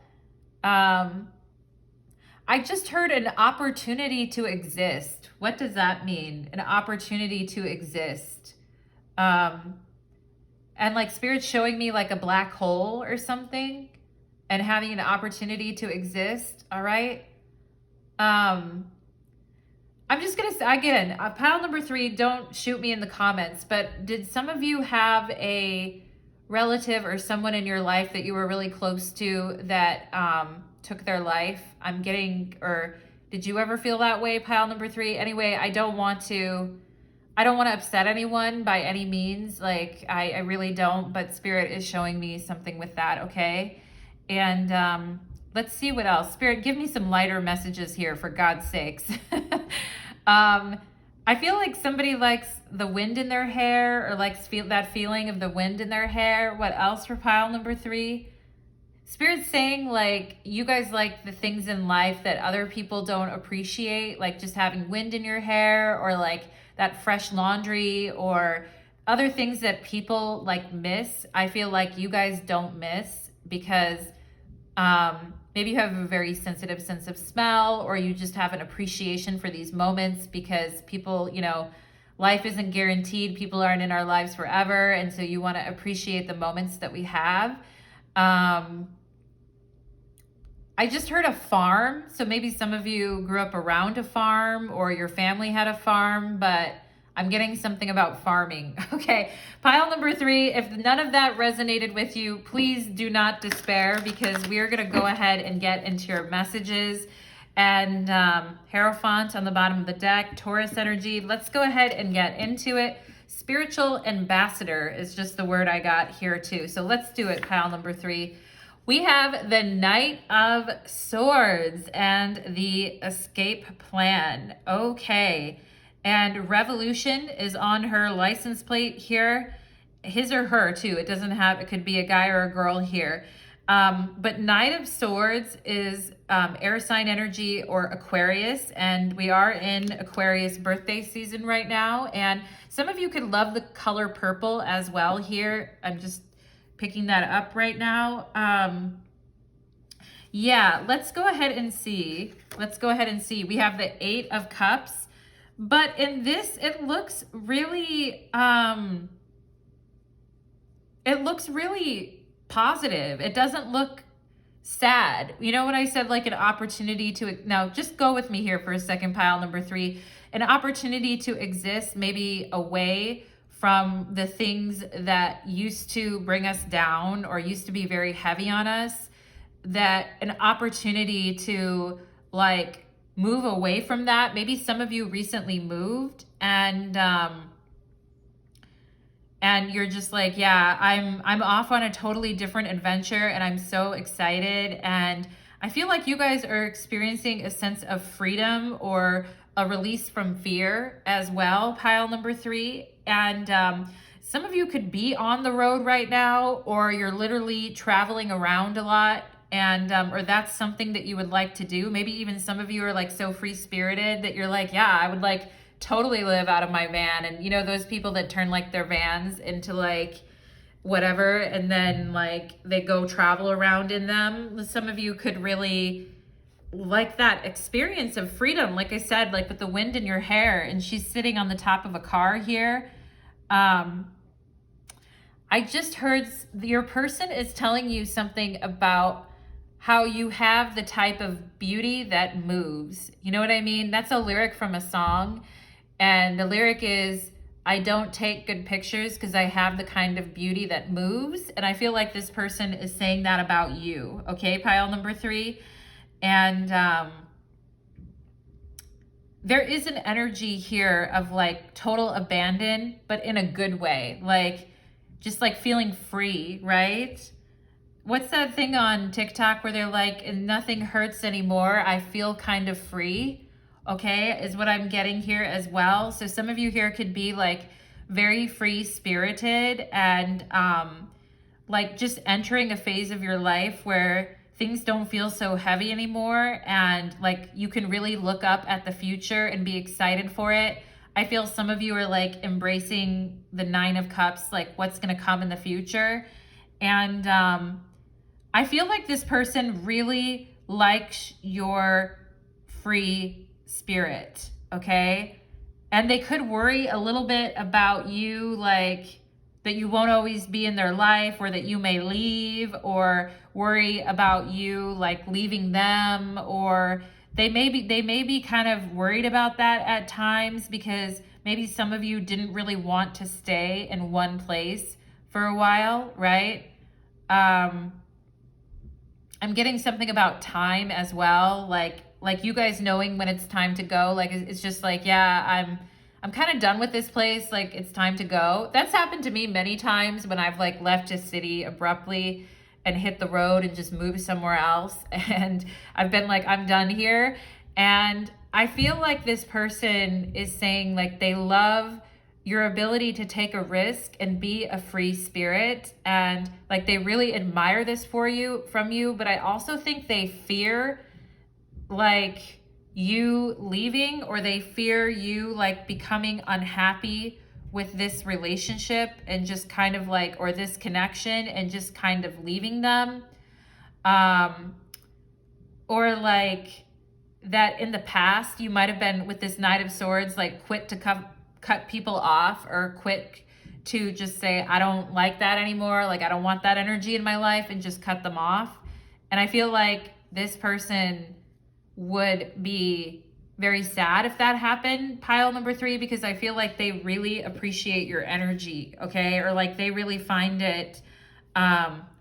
Speaker 1: I just heard an opportunity to exist. What does that mean? An opportunity to exist. And like Spirit's showing me like a black hole or something and having an opportunity to exist. All right. I'm just going to say again, pile number 3, don't shoot me in the comments, but did some of you have a relative or someone in your life that you were really close to that took their life? I'm getting, or did you ever feel that way, pile number 3? Anyway, I don't want to upset anyone by any means. Like, I really don't, but Spirit is showing me something with that, okay? And let's see what else. Spirit, give me some lighter messages here, for God's sakes. I feel like somebody likes the wind in their hair, or likes that feeling of the wind in their hair. What else for pile number 3? Spirit's saying like you guys like the things in life that other people don't appreciate, like just having wind in your hair, or like that fresh laundry, or other things that people like miss. I feel like you guys don't miss because maybe you have a very sensitive sense of smell, or you just have an appreciation for these moments because people, you know, life isn't guaranteed. People aren't in our lives forever. And so you want to appreciate the moments that we have. I just heard a farm. So maybe some of you grew up around a farm, or your family had a farm, but I'm getting something about farming. Okay, pile number 3, if none of that resonated with you, please do not despair, because we are going to go ahead and get into your messages. And Hierophant on the bottom of the deck, Taurus energy. Let's go ahead and get into it. Spiritual ambassador is just the word I got here too. So let's do it, pile number 3. We have the Knight of Swords and the escape plan. Okay. And revolution is on her license plate here. His or her too. It doesn't have, it could be a guy or a girl here. But Knight of Swords is air sign energy, or Aquarius. And we are in Aquarius birthday season right now. And some of you could love the color purple as well here. I'm just picking that up right now. Yeah, let's go ahead and see. We have the 8 of Cups. But in this, it looks really positive. It doesn't look sad. You know what I said, like an opportunity to, now just go with me here for a second, pile number 3. An opportunity to exist, maybe away from the things that used to bring us down or used to be very heavy on us, that an opportunity to like move away from that. Maybe some of you recently moved and you're just like, yeah, I'm off on a totally different adventure and I'm so excited. And I feel like you guys are experiencing a sense of freedom or a release from fear as well, pile number 3. And some of you could be on the road right now, or you're literally traveling around a lot, and or that's something that you would like to do. Maybe even some of you are like so free-spirited that you're like, yeah, I would like totally live out of my van. And you know those people that turn like their vans into like whatever, and then like they go travel around in them. Some of you could really like that experience of freedom, like I said, like with the wind in your hair. And she's sitting on the top of a car here. I just heard your person is telling you something about how you have the type of beauty that moves. You know what I mean? That's a lyric from a song. And the lyric is, I don't take good pictures because I have the kind of beauty that moves. And I feel like this person is saying that about you. Okay, pile number 3. And there is an energy here of like total abandon, but in a good way. Like just like feeling free, right? What's that thing on TikTok where they're like, nothing hurts anymore, I feel kind of free, okay, is what I'm getting here as well. So some of you here could be like very free-spirited and like just entering a phase of your life where things don't feel so heavy anymore, and like you can really look up at the future and be excited for it. I feel some of you are like embracing the 9 of Cups, like what's going to come in the future. And I feel like this person really likes your free spirit, okay? And they could worry a little bit about you, like that you won't always be in their life, or that you may leave, or worry about you like leaving them, or they may be kind of worried about that at times, because maybe some of you didn't really want to stay in one place for a while, right? I'm getting something about time as well, like you guys knowing when it's time to go. Like it's just like, yeah, I'm kind of done with this place, like it's time to go. That's happened to me many times when I've like left a city abruptly and hit the road and just moved somewhere else, and I've been like, I'm done here. And I feel like this person is saying like they love your ability to take a risk and be a free spirit, and like they really admire this from you, but I also think they fear like you leaving, or they fear you like becoming unhappy with this relationship and just kind of like, or this connection, and just kind of leaving them. Or like that in the past you might have been with this Knight of Swords, like quick to cut people off, or quick to just say, I don't like that anymore, like I don't want that energy in my life, and just cut them off. And I feel like this person would be very sad if that happened, pile number 3, because I feel like they really appreciate your energy, okay? Or like they really find it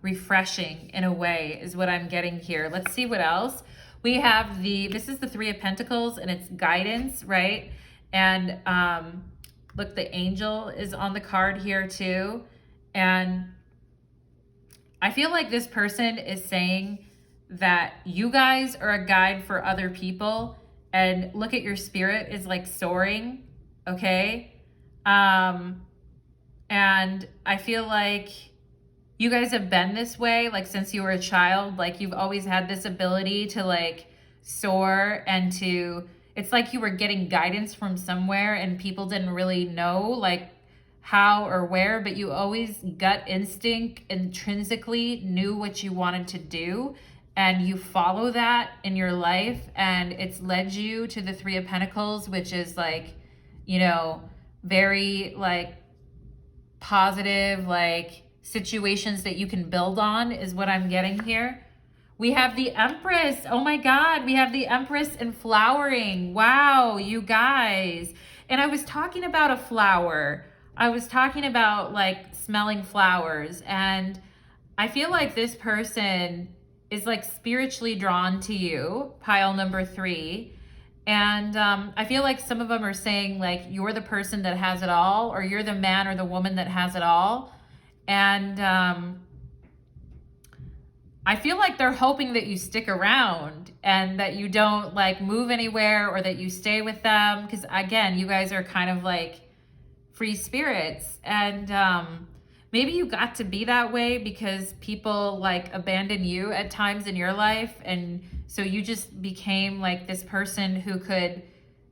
Speaker 1: refreshing in a way, is what I'm getting here. Let's see what else. We have this is the 3 of Pentacles, and it's guidance, right? And look, the angel is on the card here too. And I feel like this person is saying that you guys are a guide for other people, and look at your spirit is like soaring, okay? And I feel like you guys have been this way, like since you were a child, like you've always had this ability to like soar, and it's like you were getting guidance from somewhere and people didn't really know like how or where, but you always gut instinct intrinsically knew what you wanted to do, and you follow that in your life, and it's led you to the 3 of Pentacles, which is like, you know, very like positive, like situations that you can build on, is what I'm getting here. We have the Empress. Oh my God, we have the Empress in flowering. Wow, you guys. And I was talking about a flower. I was talking about like smelling flowers, and I feel like this person is like spiritually drawn to you, pile number 3. And I feel like some of them are saying like you're the person that has it all, or you're the man or the woman that has it all. And I feel like they're hoping that you stick around and that you don't like move anywhere, or that you stay with them. Because again, you guys are kind of like free spirits, and maybe you got to be that way because people like abandon you at times in your life, and so you just became like this person who could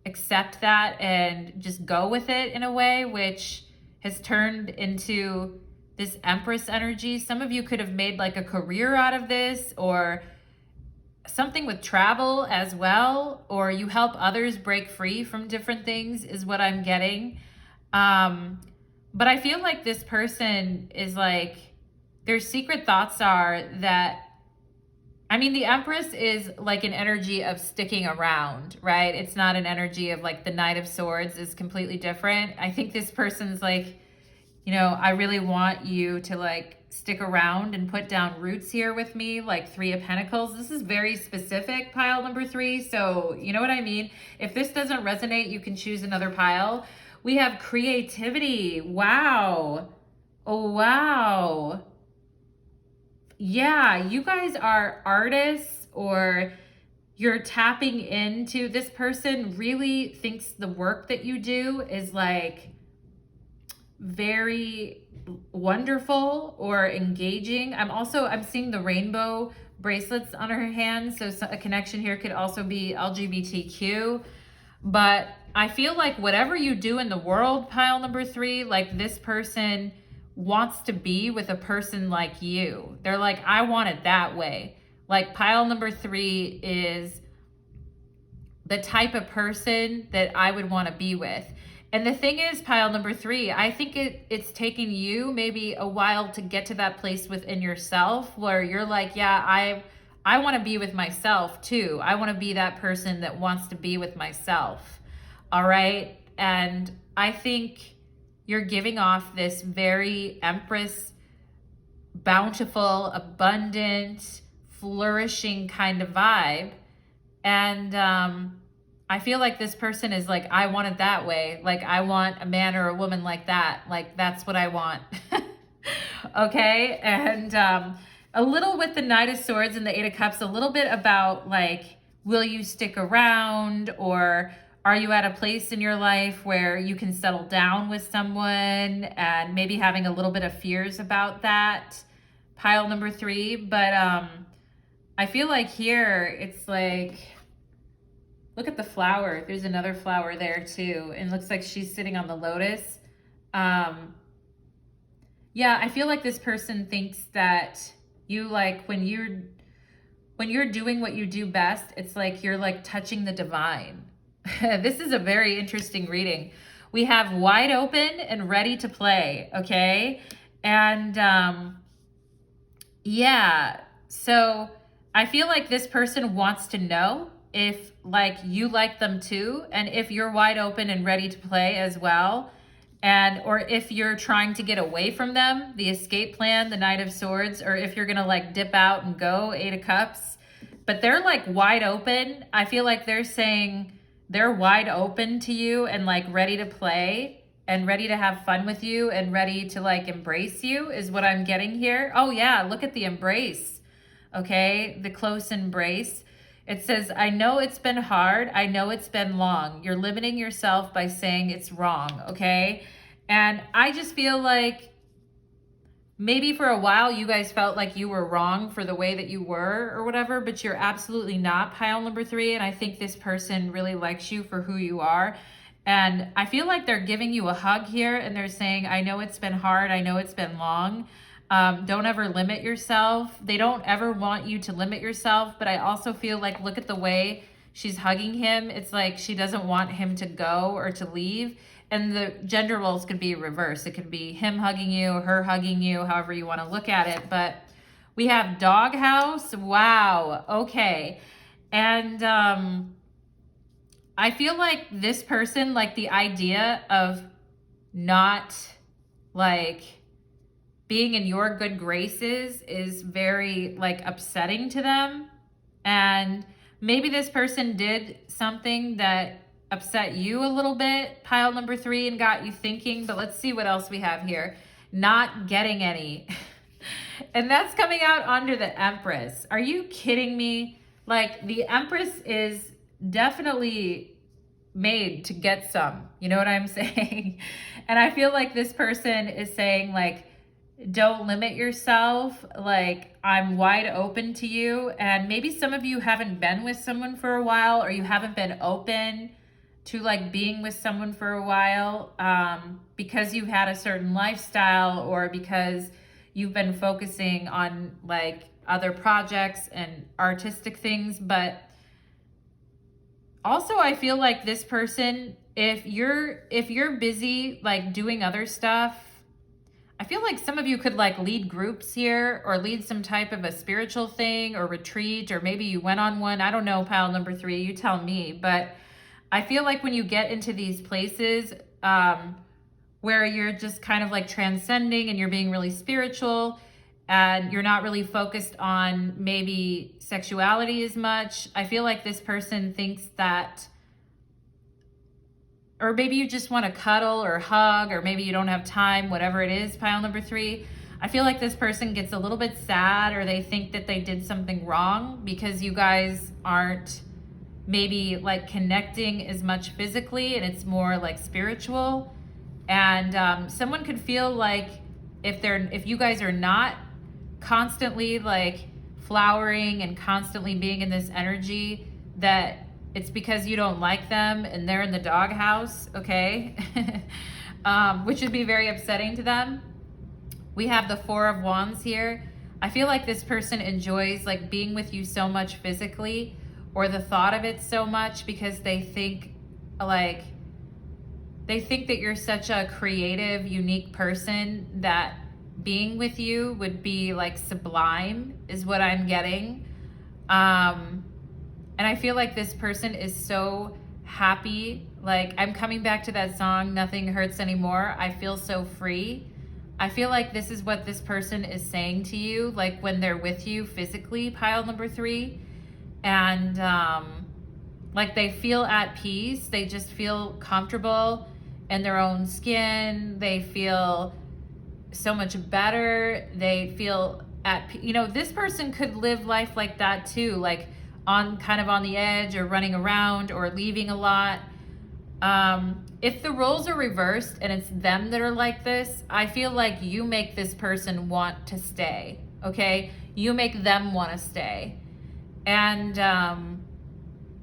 Speaker 1: accept that and just go with it in a way, which has turned into this Empress energy. Some of you could have made like a career out of this, or something with travel as well, or you help others break free from different things, is what I'm getting. But I feel like this person is like, their secret thoughts are that, I mean, the Empress is like an energy of sticking around, right? It's not an energy of like the Knight of Swords is completely different. I think this person's like, you know, I really want you to like stick around and put down roots here with me, like 3 of Pentacles. This is very specific, pile number 3. So you know what I mean? If this doesn't resonate, you can choose another pile. We have creativity. Wow. Oh, wow. Yeah, you guys are artists, or you're tapping into, this person really thinks the work that you do is like very wonderful or engaging. I'm seeing the rainbow bracelets on her hands, so a connection here could also be LGBTQ. But I feel like whatever you do in the world, pile number 3, like this person wants to be with a person like you. They're like, I want it that way. Like pile number 3 is the type of person that I would want to be with. And the thing is, pile number 3, I think it's taking you maybe a while to get to that place within yourself where you're like, yeah, I want to be with myself too. I want to be that person that wants to be with myself. All right. And I think you're giving off this very Empress, bountiful, abundant, flourishing kind of vibe. And I feel like this person is like, I want it that way. Like, I want a man or a woman like that. Like, that's what I want. Okay. And a little with the Knight of Swords and the Eight of Cups, a little bit about like, will you stick around, or are you at a place in your life where you can settle down with someone, and maybe having a little bit of fears about that, pile number 3. But I feel like here it's like, look at the flower. There's another flower there too. And it looks like she's sitting on the lotus. Yeah, I feel like this person thinks that you, like, when you're doing what you do best, it's like you're like touching the divine. This is a very interesting reading. We have wide open and ready to play, okay? And yeah, so I feel like this person wants to know if like you like them too, and if you're wide open and ready to play as well. And, or if you're trying to get away from them, the escape plan, the Knight of Swords, or if you're gonna like dip out and go, Eight of Cups. But they're like wide open. I feel like they're saying they're wide open to you and like ready to play and ready to have fun with you and ready to like embrace you is what I'm getting here. Oh yeah, look at the embrace. Okay, the close embrace. It says, I know it's been hard. I know it's been long. You're limiting yourself by saying it's wrong, okay? And I just feel like maybe for a while you guys felt like you were wrong for the way that you were or whatever, but you're absolutely not, pile number 3. And I think this person really likes you for who you are. And I feel like they're giving you a hug here and they're saying, I know it's been hard. I know it's been long. Don't ever limit yourself. They don't ever want you to limit yourself, but I also feel like, look at the way she's hugging him. It's like she doesn't want him to go or to leave. And the gender roles could be reversed. It could be him hugging you, her hugging you, however you want to look at it. But we have doghouse. Wow. Okay. And I feel like this person, like the idea of not like being in your good graces is very like upsetting to them. And maybe this person did something that upset you a little bit, pile number 3, and got you thinking. But let's see what else we have here. Not getting any. And that's coming out under the Empress. Are you kidding me? Like, the Empress is definitely made to get some. You know what I'm saying? And I feel like this person is saying like, don't limit yourself. Like, I'm wide open to you. And maybe some of you haven't been with someone for a while, or you haven't been open to like being with someone for a while because you had a certain lifestyle, or because you've been focusing on like other projects and artistic things. But also I feel like this person, if you're busy like doing other stuff, I feel like some of you could like lead groups here, or lead some type of a spiritual thing or retreat, or maybe you went on one. I don't know, pile number 3, you tell me. But I feel like when you get into these places where you're just kind of like transcending and you're being really spiritual and you're not really focused on maybe sexuality as much, I feel like this person thinks that, or maybe you just want to cuddle or hug, or maybe you don't have time, whatever it is, pile number 3. I feel like this person gets a little bit sad, or they think that they did something wrong because you guys aren't maybe like connecting as much physically, and it's more like spiritual. And someone could feel like if you guys are not constantly like flowering and constantly being in this energy, that it's because you don't like them and they're in the doghouse, okay? Which would be very upsetting to them. We have the Four of Wands here. I feel like this person enjoys like being with you so much physically, or the thought of it so much because they think like, they think that you're such a creative, unique person that being with you would be like sublime, is what I'm getting. And I feel like this person is so happy. Like, I'm coming back to that song, Nothing Hurts Anymore. I feel so free. I feel like this is what this person is saying to you, like when they're with you physically, pile number 3. And like they feel at peace. They just feel comfortable in their own skin. They feel so much better. They feel at, you know, this person could live life like that too, like on kind of on the edge or running around or leaving a lot. If the roles are reversed and it's them that are like this, I feel like you make this person want to stay, okay? You make them want to stay. And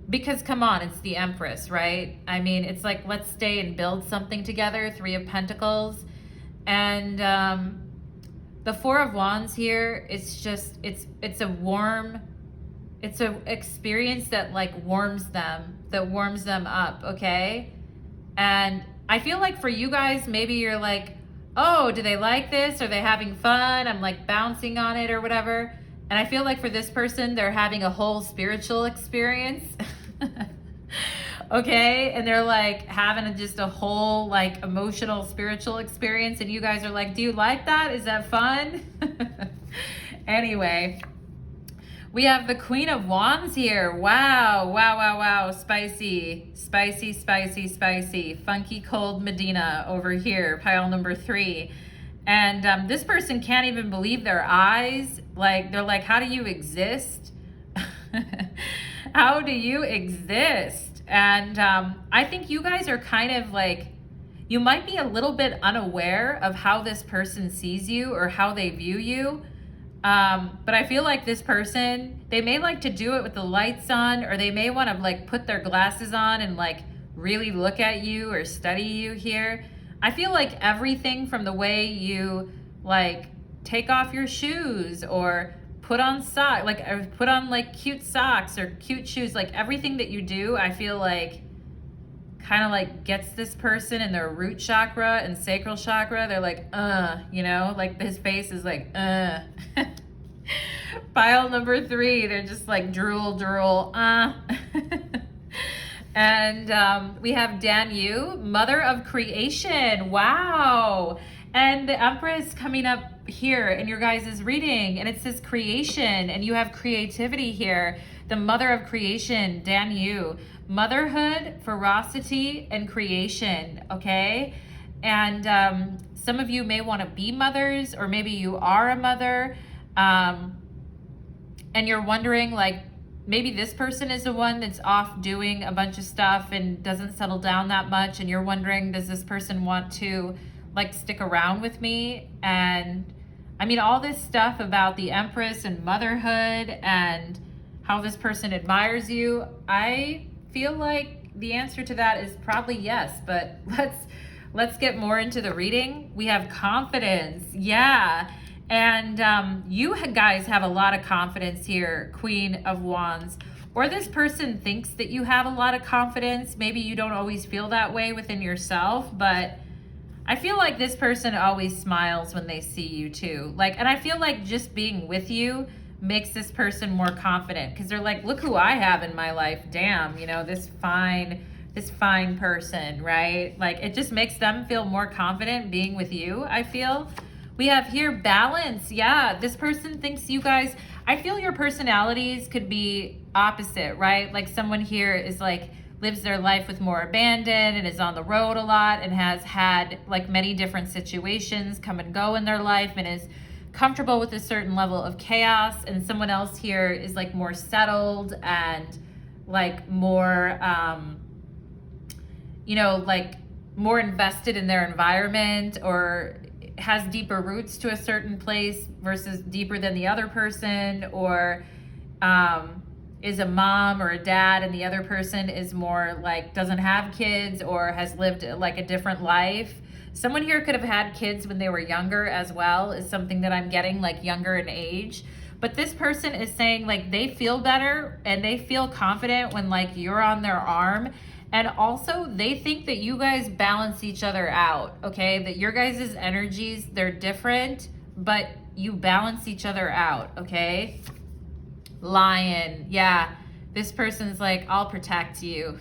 Speaker 1: because come on, it's the Empress, right? I mean, it's like, let's stay and build something together, 3 of Pentacles. And the 4 of Wands here, it's just, it's a warm, it's an experience that like warms them up, okay? And I feel like for you guys, maybe you're like, oh, do they like this? Are they having fun? I'm like bouncing on it or whatever. And I feel like for this person, they're having a whole spiritual experience. Okay? And they're like having just a whole like emotional, spiritual experience. And you guys are like, do you like that? Is that fun? Anyway. We have the Queen of Wands here. Wow, wow, wow, wow. Spicy, spicy, spicy, spicy. Funky cold Medina over here, pile number 3. And this person can't even believe their eyes. Like, they're like, how do you exist? How do you exist? And I think you guys are kind of like, you might be a little bit unaware of how this person sees you or how they view you. But I feel like this person, they may like to do it with the lights on, or they may want to like put their glasses on and like really look at you or study you here. I feel like everything from the way you like take off your shoes or put on socks, like or put on like cute socks or cute shoes, like everything that you do, I feel like kind of like gets this person in their root chakra and sacral chakra. They're like, you know, like his face is like, Pile number 3, they're just like drool, drool, And we have Danu, Mother of Creation. Wow. And the Empress coming up here in your guys' reading, and it says creation, and you have creativity here. The Mother of Creation, Danu. Motherhood, ferocity, and creation, okay? And some of you may want to be mothers, or maybe you are a mother, and you're wondering, like, maybe this person is the one that's off doing a bunch of stuff and doesn't settle down that much, and you're wondering, does this person want to, like, stick around with me? And, I mean, all this stuff about the Empress and motherhood and how this person admires you, I feel like the answer to that is probably yes, but let's get more into the reading. We have confidence, yeah. And you guys have a lot of confidence here, Queen of Wands. Or this person thinks that you have a lot of confidence. Maybe you don't always feel that way within yourself, but I feel like this person always smiles when they see you too. Like, and I feel like just being with you makes this person more confident, because they're like, look who I have in my life. Damn, you know, this fine person, right? Like, it just makes them feel more confident being with you, I feel. We have here balance. Yeah, this person thinks you guys, I feel your personalities could be opposite, right? Like someone here is like, lives their life with more abandon and is on the road a lot and has had like many different situations come and go in their life and is comfortable with a certain level of chaos. And someone else here is like more settled and like more, you know, like more invested in their environment, or has deeper roots to a certain place versus deeper than the other person, or is a mom or a dad and the other person is more like doesn't have kids or has lived like a different life. Someone here could have had kids when they were younger as well, is something that I'm getting, like younger in age. But this person is saying like they feel better and they feel confident when like you're on their arm. And also they think that you guys balance each other out, okay? That your guys' energies, they're different, but you balance each other out, okay? Lion, yeah. This person's like, I'll protect you.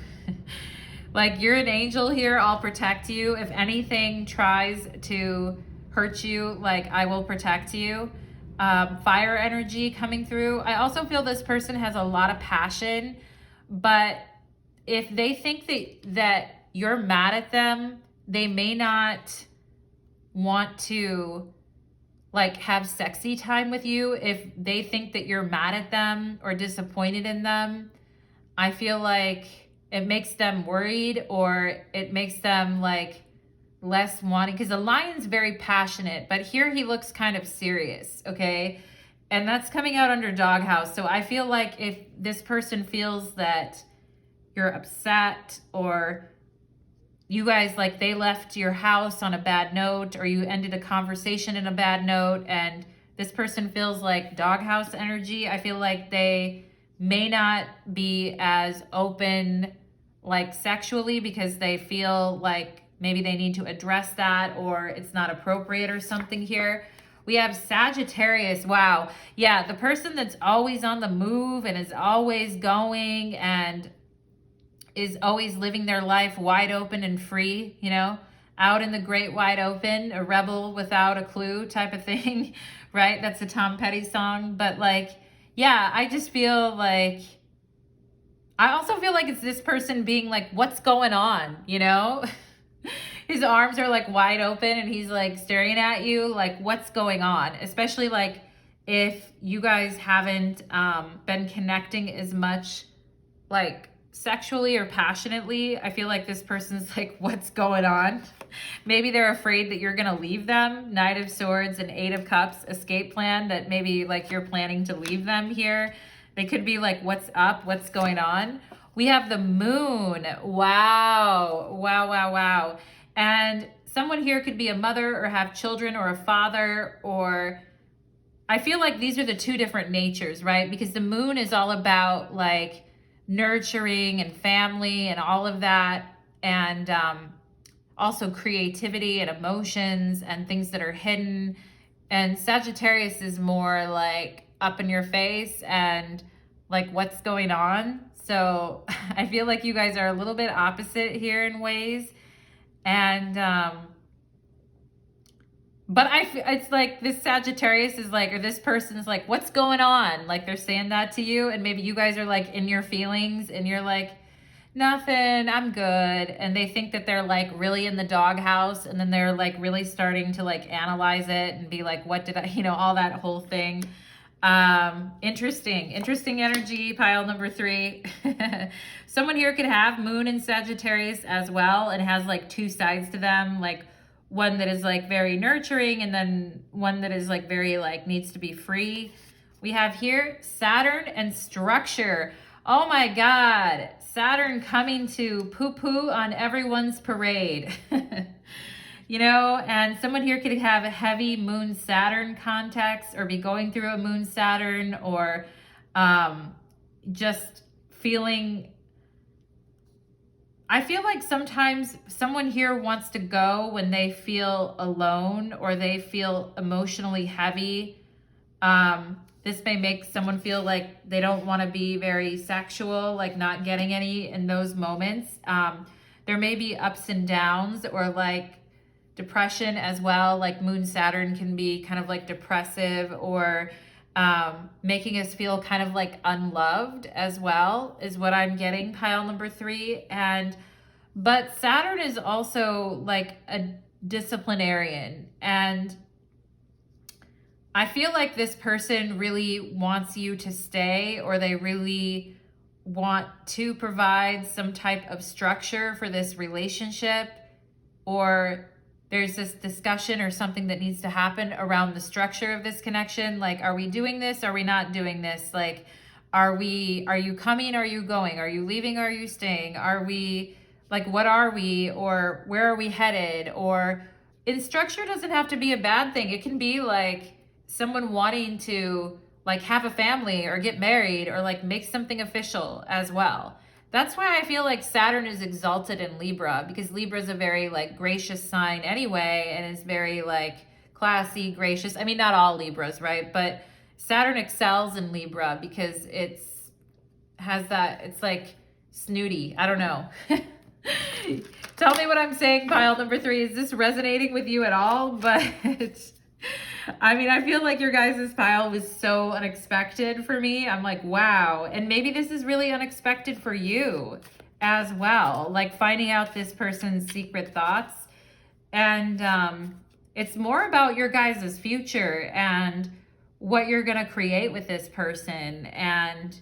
Speaker 1: Like, you're an angel here, I'll protect you. If anything tries to hurt you, like, I will protect you. Fire energy coming through. I also feel this person has a lot of passion, but if they think that you're mad at them, they may not want to like have sexy time with you. If they think that you're mad at them or disappointed in them, I feel like it makes them worried, or it makes them like less wanting, because the lion's very passionate, but here he looks kind of serious, okay? And that's coming out under doghouse. So I feel like if this person feels that you're upset, or you guys like they left your house on a bad note, or you ended a conversation in a bad note, and this person feels like doghouse energy, I feel like they may not be as open like sexually, because they feel like maybe they need to address that, or it's not appropriate or something here. We have Sagittarius. Wow. Yeah, the person that's always on the move and is always going and is always living their life wide open and free, you know, out in the great wide open, a rebel without a clue type of thing, right? That's a Tom Petty song. But like, yeah, I just feel like, I also feel like it's this person being like, what's going on, you know? His arms are like wide open and he's like staring at you like, what's going on? Especially like if you guys haven't been connecting as much like sexually or passionately, I feel like this person's like, what's going on? Maybe they're afraid that you're gonna leave them. Knight of Swords and Eight of Cups, escape plan, that maybe like you're planning to leave them here. They could be like, what's up? What's going on? We have the moon. Wow. Wow, wow, wow. And someone here could be a mother or have children or a father, or I feel like these are the two different natures, right? Because the moon is all about like nurturing and family and all of that. And also creativity and emotions and things that are hidden. And Sagittarius is more like up in your face and like what's going on. So I feel like you guys are a little bit opposite here in ways. And but it's like this Sagittarius is like, or this person's like, what's going on? Like they're saying that to you, and maybe you guys are like in your feelings and you're like, nothing, I'm good. And they think that they're like really in the doghouse, and then they're like really starting to like analyze it and be like, what did I, you know, all that whole thing. Interesting energy, pile number 3. Someone here could have moon in Sagittarius as well, and has like two sides to them, like one that is like very nurturing, and then one that is like very like needs to be free. We have here Saturn and structure. Oh my God, Saturn coming to poo-poo on everyone's parade. You know, and someone here could have a heavy moon Saturn context, or be going through a moon Saturn, or just feeling, I feel like sometimes someone here wants to go when they feel alone or they feel emotionally heavy. This may make someone feel like they don't want to be very sexual, like not getting any in those moments. There may be ups and downs, or like depression as well. Like moon Saturn can be kind of like depressive, or making us feel kind of like unloved as well, is what I'm getting, pile number 3. But Saturn is also like a disciplinarian, and I feel like this person really wants you to stay, or they really want to provide some type of structure for this relationship, or there's this discussion or something that needs to happen around the structure of this connection. Like, are we doing this? Are we not doing this? Like, are you coming? Are you going? Are you leaving? Are you staying? Are we, like, what are we? Or where are we headed? Or in structure doesn't have to be a bad thing. It can be like someone wanting to like have a family or get married or like make something official as well. That's why I feel like Saturn is exalted in Libra, because Libra is a very like gracious sign anyway, and is very like classy, gracious. I mean, not all Libras, right? But Saturn excels in Libra because has that, it's like snooty. I don't know. Tell me what I'm saying, pile number 3. Is this resonating with you at all? But I mean, I feel like your guys' pile was so unexpected for me. I'm like, wow. And maybe this is really unexpected for you as well. Like finding out this person's secret thoughts. And it's more about your guys' future and what you're going to create with this person. And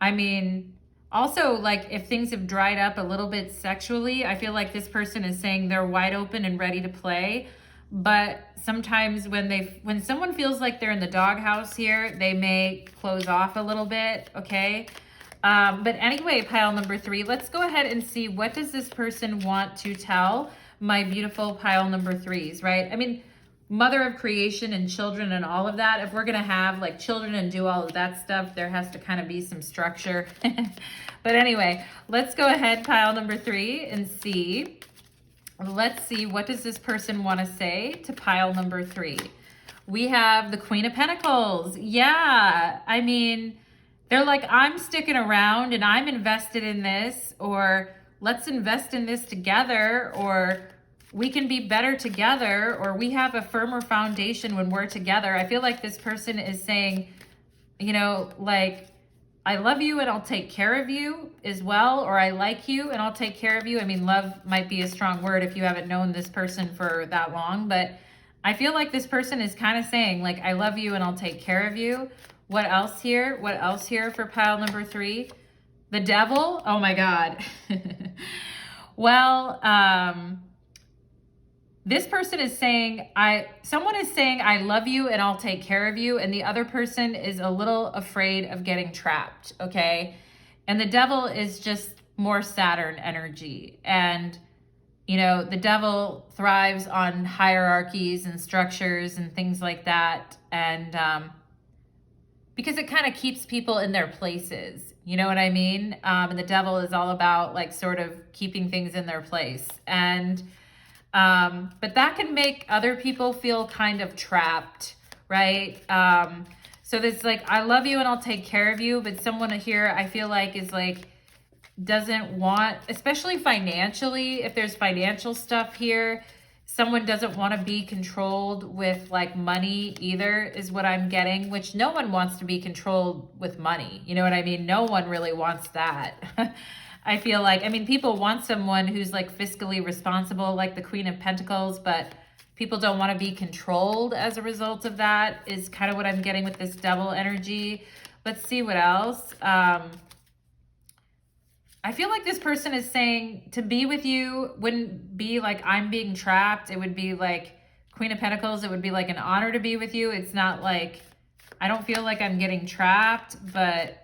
Speaker 1: I mean, also, like, if things have dried up a little bit sexually, I feel like this person is saying they're wide open and ready to play. But sometimes when someone feels like they're in the doghouse here, they may close off a little bit, okay? But anyway, pile number 3, let's go ahead and see, what does this person want to tell my beautiful pile number 3s, right? I mean, mother of creation and children and all of that, if we're going to have like children and do all of that stuff, there has to kind of be some structure. But anyway, let's go ahead, pile number 3, and see. Let's see, what does this person want to say to pile number 3? We have the Queen of Pentacles. Yeah, I mean, they're like, I'm sticking around and I'm invested in this, or let's invest in this together, or we can be better together, or we have a firmer foundation when we're together. I feel like this person is saying, you know, like, I love you and I'll take care of you as well, or I like you and I'll take care of you. I mean, love might be a strong word if you haven't known this person for that long, but I feel like this person is kind of saying, like, I love you and I'll take care of you. What else here? What else here for pile number 3? The Devil. Oh my God. Well, this person is saying, someone is saying, I love you and I'll take care of you. And the other person is a little afraid of getting trapped, okay? And the Devil is just more Saturn energy. And, you know, the Devil thrives on hierarchies and structures and things like that. And because it kind of keeps people in their places, you know what I mean? And the Devil is all about like sort of keeping things in their place. And but that can make other people feel kind of trapped, right? So there's like, I love you and I'll take care of you, but someone here I feel like is like, doesn't want, especially financially, if there's financial stuff here, someone doesn't want to be controlled with like money either, is what I'm getting, which no one wants to be controlled with money. You know what I mean? No one really wants that. I feel like, I mean, people want someone who's like fiscally responsible, like the Queen of Pentacles, but people don't want to be controlled as a result of that, is kind of what I'm getting with this Devil energy. Let's see what else. I feel like this person is saying to be with you wouldn't be like I'm being trapped. It would be like Queen of Pentacles. It would be like an honor to be with you. It's not like, I don't feel like I'm getting trapped, but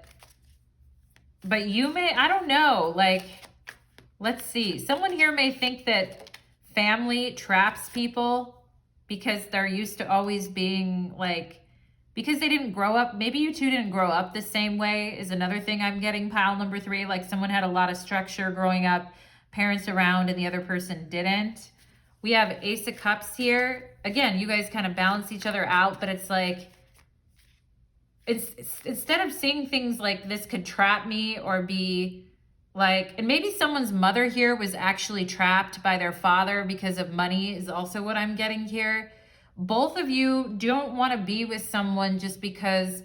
Speaker 1: you may, I don't know, like, let's see. Someone here may think that family traps people because they're used to always being like, because they didn't grow up. Maybe you two didn't grow up the same way is another thing I'm getting, pile number 3. Like someone had a lot of structure growing up, parents around, and the other person didn't. We have Ace of Cups here. Again, you guys kind of balance each other out, but it's like, it's instead of seeing things like this could trap me or be like, and maybe someone's mother here was actually trapped by their father because of money is also what I'm getting here. Both of you don't want to be with someone just because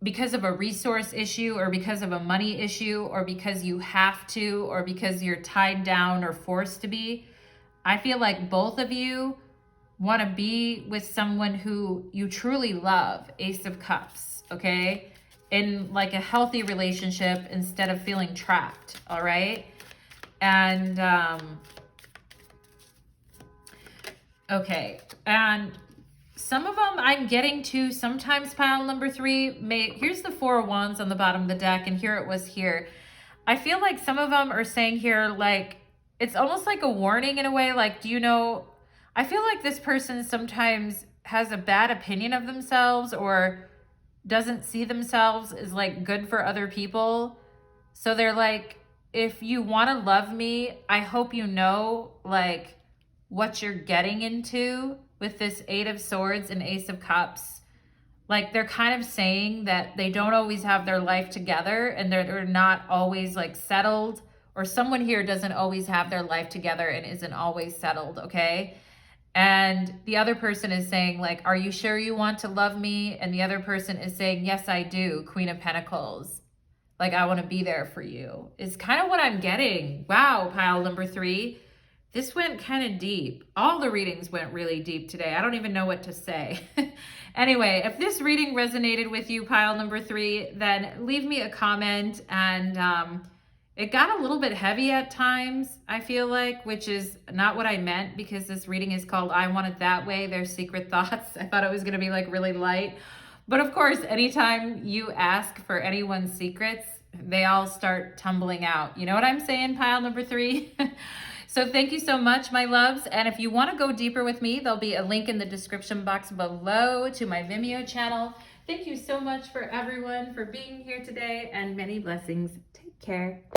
Speaker 1: of a resource issue or because of a money issue or because you have to or because you're tied down or forced to be. I feel like both of you want to be with someone who you truly love, Ace of Cups, okay? In like a healthy relationship instead of feeling trapped, all right? And, okay, and some of them I'm getting to, sometimes pile number 3, here's the 4 of Wands on the bottom of the deck, and here it was here. I feel like some of them are saying here, like, it's almost like a warning in a way, like, do you know, I feel like this person sometimes has a bad opinion of themselves, or doesn't see themselves as like good for other people. So they're like, if you want to love me, I hope you know like what you're getting into with this Eight of Swords and Ace of Cups. Like they're kind of saying that they don't always have their life together and they're not always like settled, or someone here doesn't always have their life together and isn't always settled, okay? And the other person is saying like, are you sure you want to love me? And the other person is saying, yes, I do, Queen of Pentacles. Like, I want to be there for you. Is kind of what I'm getting. Wow, pile number 3. This went kind of deep. All the readings went really deep today. I don't even know what to say. Anyway, if this reading resonated with you, pile number 3, then leave me a comment. And it got a little bit heavy at times, I feel like, which is not what I meant, because this reading is called I Want It That Way, Their Secret Thoughts. I thought it was going to be like really light. But of course, anytime you ask for anyone's secrets, they all start tumbling out. You know what I'm saying, pile number 3? So thank you so much, my loves. And if you want to go deeper with me, there'll be a link in the description box below to my Vimeo channel. Thank you so much for everyone for being here today, and many blessings. Take care.